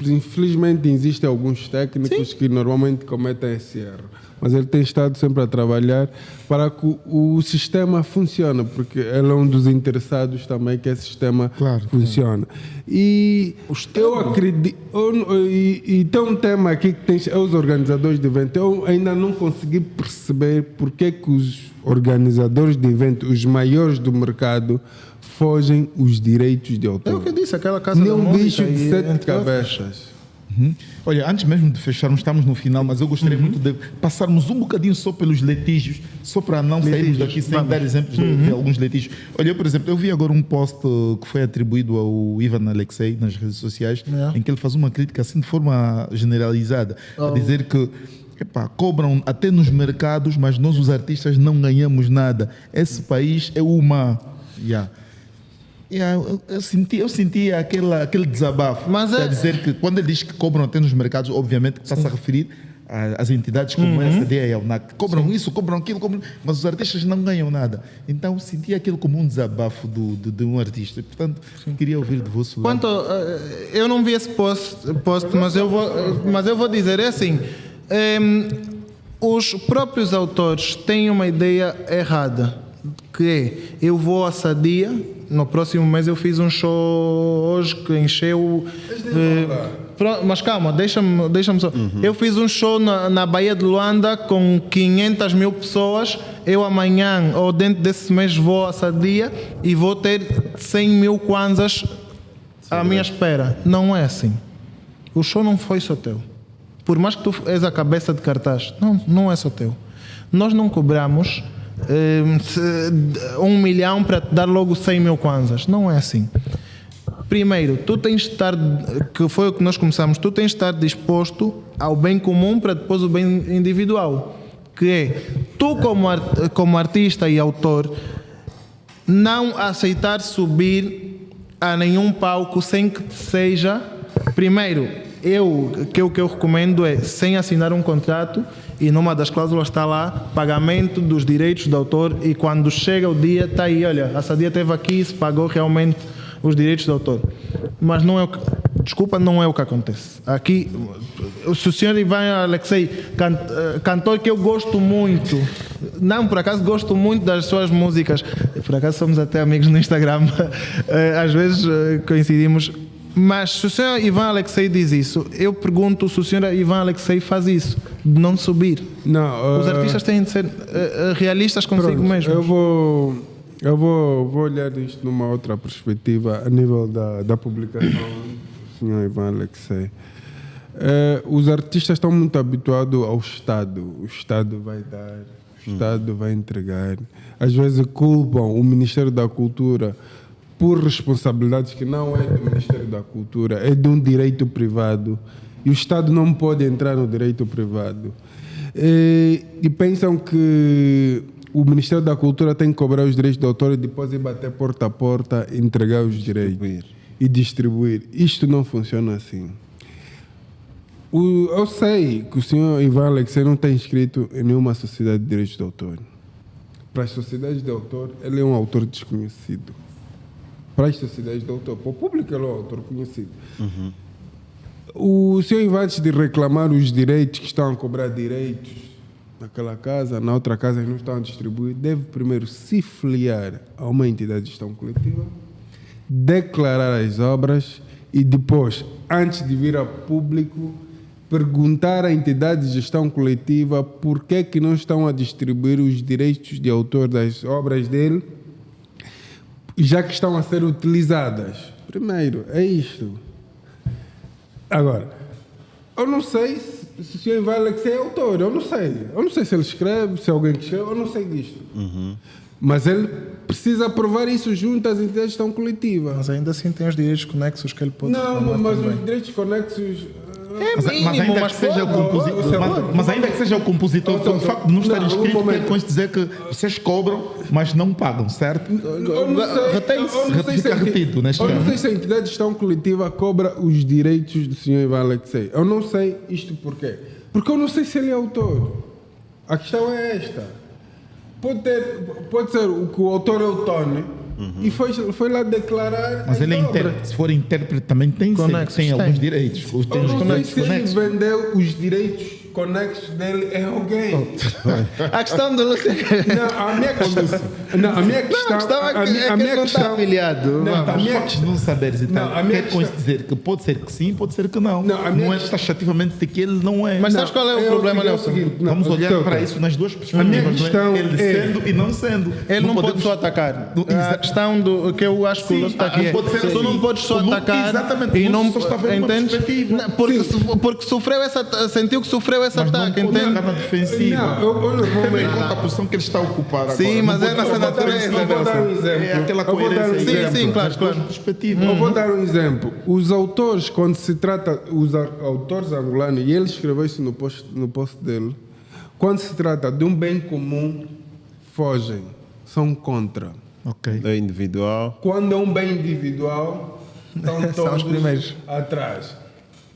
infelizmente existem alguns técnicos que normalmente cometem esse erro. Mas ele tem estado sempre a trabalhar para que o sistema funcione, porque ele é um dos interessados também que esse sistema funcione. E eu acredito. E tem um tema aqui que tem os organizadores de evento. Eu ainda não consegui perceber porque que os organizadores de evento, os maiores do mercado, fogem os direitos de autor. É o que eu disse, aquela casa Nem da um música bicho de e 7 entre outros. cabeças. Olha, antes mesmo de fecharmos, estamos no final, mas eu gostaria muito de passarmos um bocadinho só pelos litígios, só para não sairmos daqui sem dar exemplos de alguns litígios. Olha, eu, por exemplo, eu vi agora um post que foi atribuído ao Ivan Alexei nas redes sociais, em que ele faz uma crítica assim de forma generalizada, a dizer que cobram até nos mercados, mas nós os artistas não ganhamos nada. Esse país é uma... Eu senti aquele desabafo. Mas Quer dizer que quando ele diz que cobram até nos mercados, obviamente que está-se a referir às entidades como essa DEA e a UNAC, que cobram isso, cobram aquilo, mas os artistas não ganham nada. Então eu senti aquilo como um desabafo de um artista. Portanto, queria ouvir de vosso lado. Quanto, eu não vi esse post, mas eu vou dizer, é assim, os próprios autores têm uma ideia errada, que é, eu vou à Sadia, no próximo mês eu fiz um show hoje que encheu Mas calma, deixa-me só. Eu fiz um show na Baía de Luanda com 500 mil pessoas. Eu amanhã ou dentro desse mês vou a Sadia e vou ter 100 mil kwanzas à minha espera. Não é assim. O show não foi só teu. Por mais que tu és a cabeça de cartaz, não é só teu. Nós não cobramos 1 milhão para te dar logo 100 mil kwanzas. Não é assim. Primeiro, tu tens de estar, que foi o que nós começamos, tu tens de estar disposto ao bem comum para depois o bem individual. Que é, tu como artista e autor, não aceitar subir a nenhum palco sem que te seja, primeiro, o que eu recomendo é, sem assinar um contrato, e numa das cláusulas está lá, pagamento dos direitos do autor, e quando chega o dia, está aí, olha, a Sadia esteve aqui e se pagou realmente os direitos do autor. Mas não é o que, desculpa, não é o que acontece. Aqui, o senhor Ivan Alexei, cantor que eu gosto muito, não, por acaso gosto muito das suas músicas, por acaso somos até amigos no Instagram, às vezes coincidimos, mas se o senhor Ivan Alexei diz isso, eu pergunto se o senhor Ivan Alexei faz isso, de não subir. Não, os artistas têm de ser realistas consigo mesmos. Eu vou olhar isto numa outra perspectiva, a nível da publicação do senhor Ivan Alexei. Os artistas estão muito habituados ao Estado. O Estado vai dar, o Estado vai entregar. Às vezes culpam o Ministério da Cultura por responsabilidades que não é do Ministério da Cultura, é de um direito privado. E o Estado não pode entrar no direito privado. E pensam que o Ministério da Cultura tem que cobrar os direitos do autor e depois ir bater porta a porta, entregar os direitos e distribuir. Isto não funciona assim. Eu sei que o senhor Ivan Alexei não está inscrito em nenhuma sociedade de direitos de autor. Para as sociedades de autor, ele é um autor desconhecido. Para as sociedades de autor, para o público, ele é um autor conhecido. O senhor Ivan, antes de reclamar os direitos que estão a cobrar direitos naquela casa, na outra casa que não estão a distribuir, deve primeiro se filiar a uma entidade de gestão coletiva, declarar as obras e depois, antes de vir a público, perguntar à entidade de gestão coletiva por que é que não estão a distribuir os direitos de autor das obras dele, já que estão a ser utilizadas. Primeiro, é isto. Agora, eu não sei se o senhor Ivan Alexei é autor, eu não sei se ele escreve, se é alguém que escreve, eu não sei disto. Mas ele precisa aprovar isso junto às entidades de gestão coletiva. Mas ainda assim tem os direitos conexos que ele pode Não, mas também. os direitos conexos... Mas ainda que seja o compositor, o facto de não estar inscrito, quer com isso dizer que vocês cobram, mas não pagam, certo? Fica retido neste Eu não caso. sei se a entidade de gestão coletiva cobra os direitos do senhor Ivan Alexei. Eu não sei isto porquê. Porque eu não sei se ele é autor. A questão é esta. Pode ser que o autor é o Tony e foi lá declarar. Mas ele é intérprete. Se for intérprete, também tem alguns direitos. Tem Eu os não sei direitos se ele conexos. vendeu os direitos conexos dele a alguém. A questão do Não, a minha questão. Não, a minha questão. a minha questão está afiliado. Não, Os factos de não saberes e tal. Não, a minha Quer com isso questão- dizer que pode ser que sim, pode ser que não. Não, a minha Não é questão- taxativamente de que ele não é. Mas sabes qual é o problema, Nelson? Vamos olhar para isso nas duas perspectivas. minha não é? questão Ele é- sendo e não sendo. Ele não pode podemos- só atacar. Não, A questão do que eu acho que o Lúcio está aqui é, pode ser tu assim. não podes só O Lúcio- atacar exatamente, e o não Lúcio só está a ver uma entendes? perspectiva. Não, porque sofreu sentiu que sofreu esse Mas não ataque, pode entende? ficar na defensiva. Não, eu não vou Tendo em me- conta a posição que ele está a ocupar agora. Sim, mas Não é pode- nessa natureza. Eu vou dar um exemplo. É aquela Eu vou dar um coerência. exemplo. Sim, claro, das duas claro. perspectivas. Eu vou dar um exemplo. Os autores, quando se trata, os autores angolanos, e ele escreveu isso no post dele, quando se trata de um bem comum, fogem, são contra. Ok. É individual. Quando é um bem individual, estão São todos os primeiros. atrás.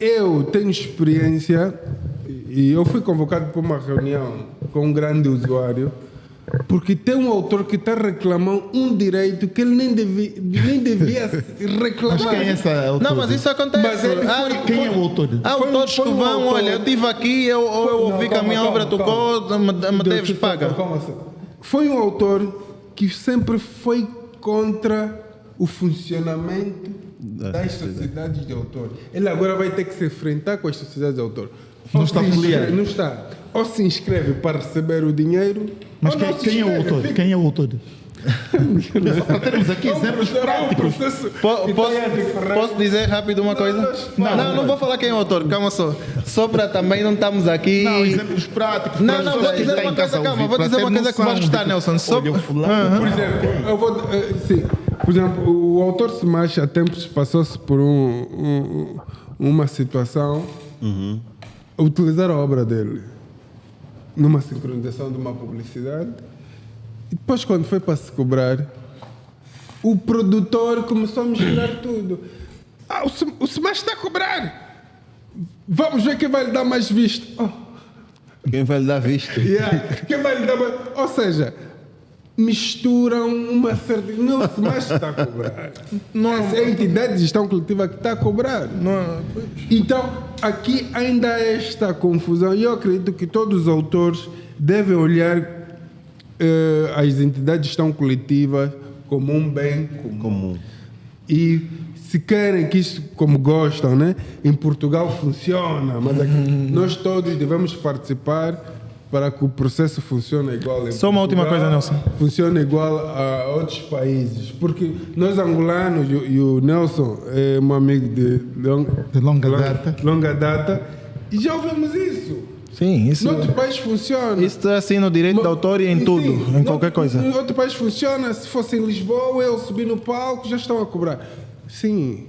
Eu tenho experiência, e eu fui convocado para uma reunião com um grande usuário, porque tem um autor que está reclamando um direito que ele nem devia reclamar. Mas quem é essa autor? Não, mas isso acontece. Mas ele foi- Quem é o autor? Há autores que foi um vão, autor. olha, eu estive aqui, eu ouvi que a minha obra tocou, me deves paga. Foi um autor que sempre foi contra o funcionamento das sociedades de autor. Ele agora vai ter que se enfrentar com as sociedades de autor. Não Ou está se inscreve- afiliado. Não está. Ou se inscreve para receber o dinheiro. Mas ou não se quem é o inscreve, autor? fica- Quem é o autor? Só para termos aqui exemplos Será um práticos. processo Posso, italiano. posso dizer rápido uma coisa? Não vou falar quem é o autor, calma só. Só para também não estamos aqui. Não, exemplos práticos. Não, para não, as vou pessoas que dizer estão uma em casa coisa, a calma, ouvir, vou para dizer ter uma coisa que vais noção gostar, de que, Nelson. Só- olha, o fulano- Por exemplo, eu vou. Sim, por exemplo, o autor Smash há tempos passou-se por uma situação a utilizar a obra dele numa sincronização de uma publicidade e depois, quando foi para se cobrar, o produtor começou a misturar tudo. O Smash está a cobrar! Vamos ver quem vai lhe dar mais visto. Oh. Quem vai lhe dar visto? Yeah. Quem vai lhe dar mais... Ou seja, misturam uma certa... Não, o Smash está a cobrar. Não, essa é a entidade de gestão coletiva que está a cobrar. Então, aqui ainda há esta confusão. E eu acredito que todos os autores devem olhar as entidades de gestão coletiva como um bem comum. E se querem que isso, como gostam, né? Em Portugal funciona, mas aqui nós todos devemos participar para que o processo funcione igual. Em Só uma última Portugal, coisa, Nelson. Funcione igual a outros países. Porque nós angolanos, e o Nelson é um amigo de longa data, e já ouvimos isso. Sim, isso. No outro país funciona. Isso é assim no direito de autor e em tudo, em qualquer coisa. Em outro país funciona. Se fosse em Lisboa, eu subir no palco, já estão a cobrar. Sim.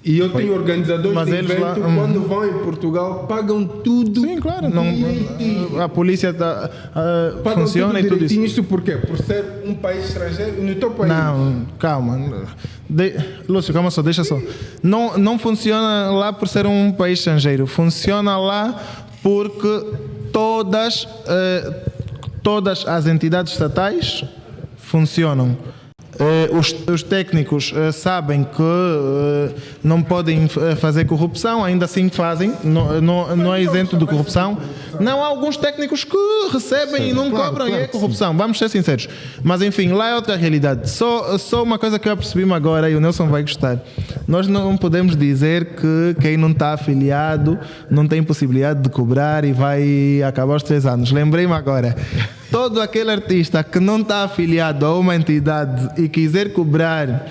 E eu tenho organizadores Mas de eles evento, lá, quando vão em Portugal, pagam tudo. Sim, claro. Não, direitinho. a polícia Pagam funciona e tudo isso. direitinho. Isso por quê? Por ser um país estrangeiro no teu país. Não, calma. Lúcio, calma só, deixa só. Não funciona lá por ser um país estrangeiro. Funciona lá porque todas as entidades estatais funcionam. Os técnicos sabem que não podem fazer corrupção, ainda assim fazem, não é isento de corrupção. Não há alguns técnicos que recebem e não cobram, e é corrupção, vamos ser sinceros. Mas enfim, lá é outra realidade. Só uma coisa que eu apercebi-me agora, e o Nelson vai gostar: nós não podemos dizer que quem não está afiliado não tem possibilidade de cobrar e vai acabar os 3 anos. Lembrei-me agora. Todo aquele artista que não está afiliado a uma entidade e quiser cobrar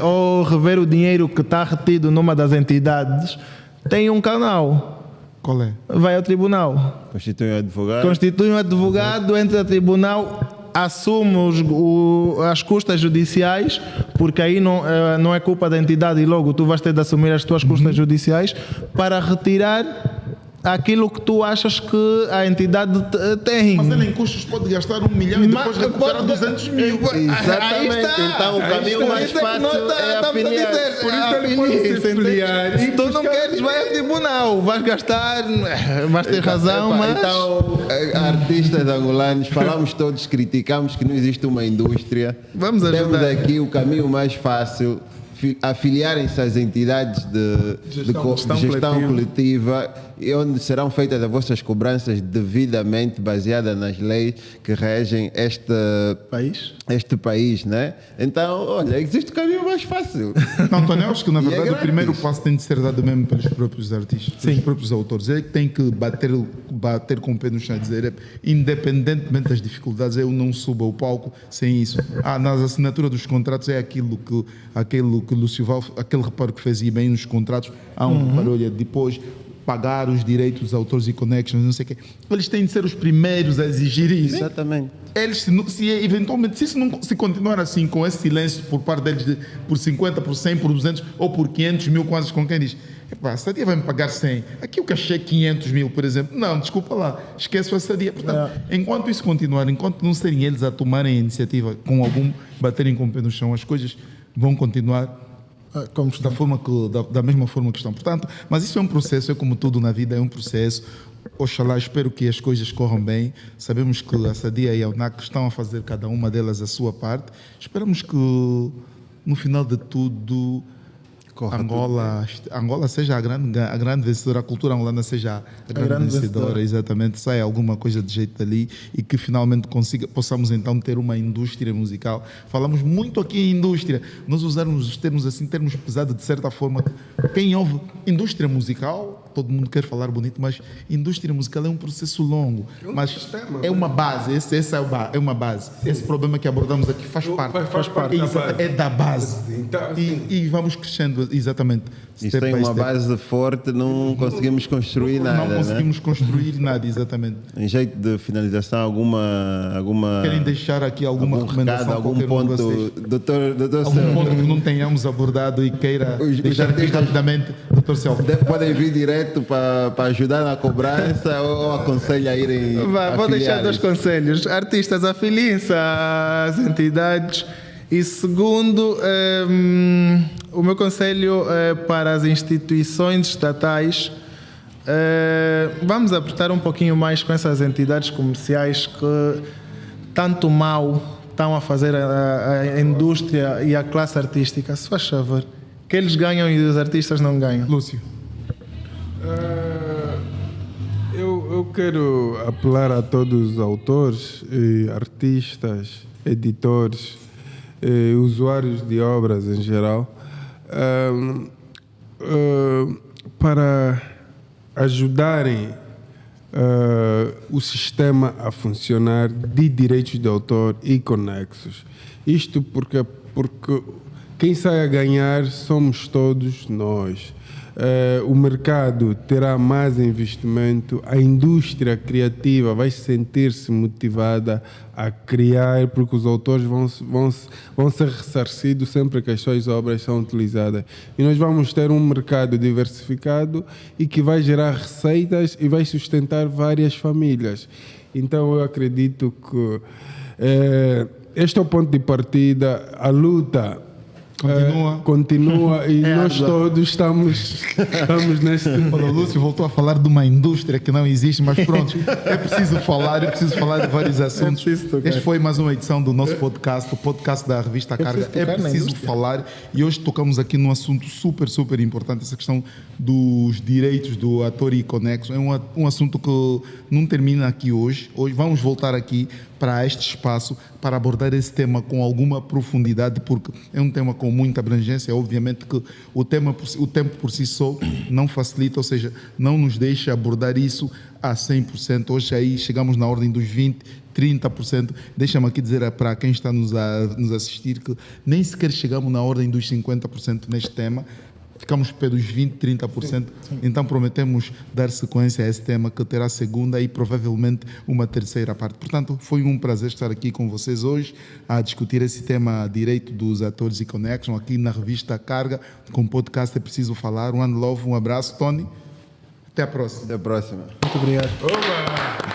ou rever o dinheiro que está retido numa das entidades, tem um canal. Qual é? Vai ao tribunal. Constitui um advogado. Constitui um advogado, entra ao tribunal, assume as custas judiciais, porque aí não é culpa da entidade e logo tu vais ter de assumir as tuas custas judiciais para retirar aquilo que tu achas que a entidade tem. Mas ele em custos pode gastar 1 milhão e depois recuperar 200 mil. Exatamente. Então o caminho mais fácil é afiliar. Por isso ele pode se afiliar. Se tu não queres, vai ao tribunal. Vais gastar, vais ter razão, mas... Então, artistas angolanos, falamos todos, criticamos que não existe uma indústria. Vamos ajudar. Temos aqui o caminho mais fácil, afiliarem-se às entidades de gestão coletiva, e onde serão feitas as vossas cobranças devidamente baseadas nas leis que regem este país, né? Então, olha, existe o caminho mais fácil. Não, Antônio, eu acho que na E é verdade o grátis. primeiro passo tem de ser dado mesmo pelos próprios artistas, pelos próprios autores. Ele tem que bater com o pé no chão e dizer, independentemente das dificuldades, eu não subo ao palco sem isso. Nas assinaturas dos contratos é aquilo que o Lúcio Val, aquele reparo que fez bem nos contratos, há um reparo, olha, depois pagar os direitos dos autores e connections, não sei o quê. Eles têm de ser os primeiros a exigir isso. Exatamente. Eles, eventualmente, se continuar assim, com esse silêncio por parte deles, por 50, por 100, por 200 ou por 500 mil, quase com quem diz, epá, a Sadia vai me pagar 100, aqui o cachê é 500 mil, por exemplo. Não, desculpa lá, esqueço a Sadia. Portanto, enquanto isso continuar, enquanto não serem eles a tomarem a iniciativa, baterem com o pé no chão, as coisas vão continuar da mesma forma que estão. Portanto, mas isso é um processo, é como tudo na vida, é um processo. Oxalá, espero que as coisas corram bem. Sabemos que a Sadia e a UNAC estão a fazer cada uma delas a sua parte. Esperamos que no final de tudo Angola seja a grande vencedora, a cultura angolana seja a grande vencedora, exatamente, sai alguma coisa de jeito dali e que finalmente possamos então ter uma indústria musical. Falamos muito aqui em indústria, nós usamos os termos assim, termos pesados de certa forma. Quem ouve indústria musical, todo mundo quer falar bonito, mas indústria musical é um processo longo, mas sistema, é uma base, essa é uma base. Sim. Esse problema que abordamos aqui faz parte da base. É da base. Então, e vamos crescendo, exatamente. E sem uma base forte não conseguimos construir nada. Não conseguimos construir nada, exatamente. Em jeito de finalização, alguma querem deixar aqui alguma recomendação? Algum ponto, doutor algum ponto que não tenhamos abordado e queira deixar aqui rapidamente, doutor Celso? Podem vir direto para ajudar na cobrança ou aconselho a irem. Vou deixar 2 conselhos. Artistas, afiliem-se às entidades. E segundo, o meu conselho para as instituições estatais, vamos apertar um pouquinho mais com essas entidades comerciais que tanto mal estão a fazer a indústria e a classe artística. Se faz favor, que eles ganham e os artistas não ganham. Lúcio. Eu quero apelar a todos os autores, artistas, editores, usuários de obras em geral, para ajudarem o sistema a funcionar de direitos de autor e conexos. Isto porque quem sai a ganhar somos todos nós. O mercado terá mais investimento, a indústria criativa vai sentir-se motivada a criar, porque os autores vão ser ressarcidos sempre que as suas obras são utilizadas. E nós vamos ter um mercado diversificado e que vai gerar receitas e vai sustentar várias famílias. Então eu acredito que este é o ponto de partida, a luta continua e nós todos estamos nesse. O Lúcio voltou a falar de uma indústria que não existe, mas pronto, é preciso falar de vários assuntos. Este foi mais uma edição do nosso podcast, o podcast da revista Carga. É preciso falar e hoje tocamos aqui num assunto super importante, essa questão dos direitos do ator e conexo. É um assunto que não termina aqui hoje. Hoje vamos voltar aqui para este espaço para abordar esse tema com alguma profundidade, porque é um tema com muita abrangência. Obviamente que o tempo por si só não facilita, ou seja, não nos deixa abordar isso a 100%. Hoje aí chegamos na ordem dos 20%, 30%. Deixa-me aqui dizer para quem está nos assistir que nem sequer chegamos na ordem dos 50% neste tema. Ficamos pelos 20%, 30%. Sim. Então prometemos dar sequência a esse tema, que terá segunda e provavelmente uma terceira parte. Portanto, foi um prazer estar aqui com vocês hoje a discutir esse tema, direito dos atores e connection, aqui na revista Carga, com o podcast É Preciso Falar. One love, um abraço, Tony. Até a próxima. Até a próxima. Muito obrigado. Oba!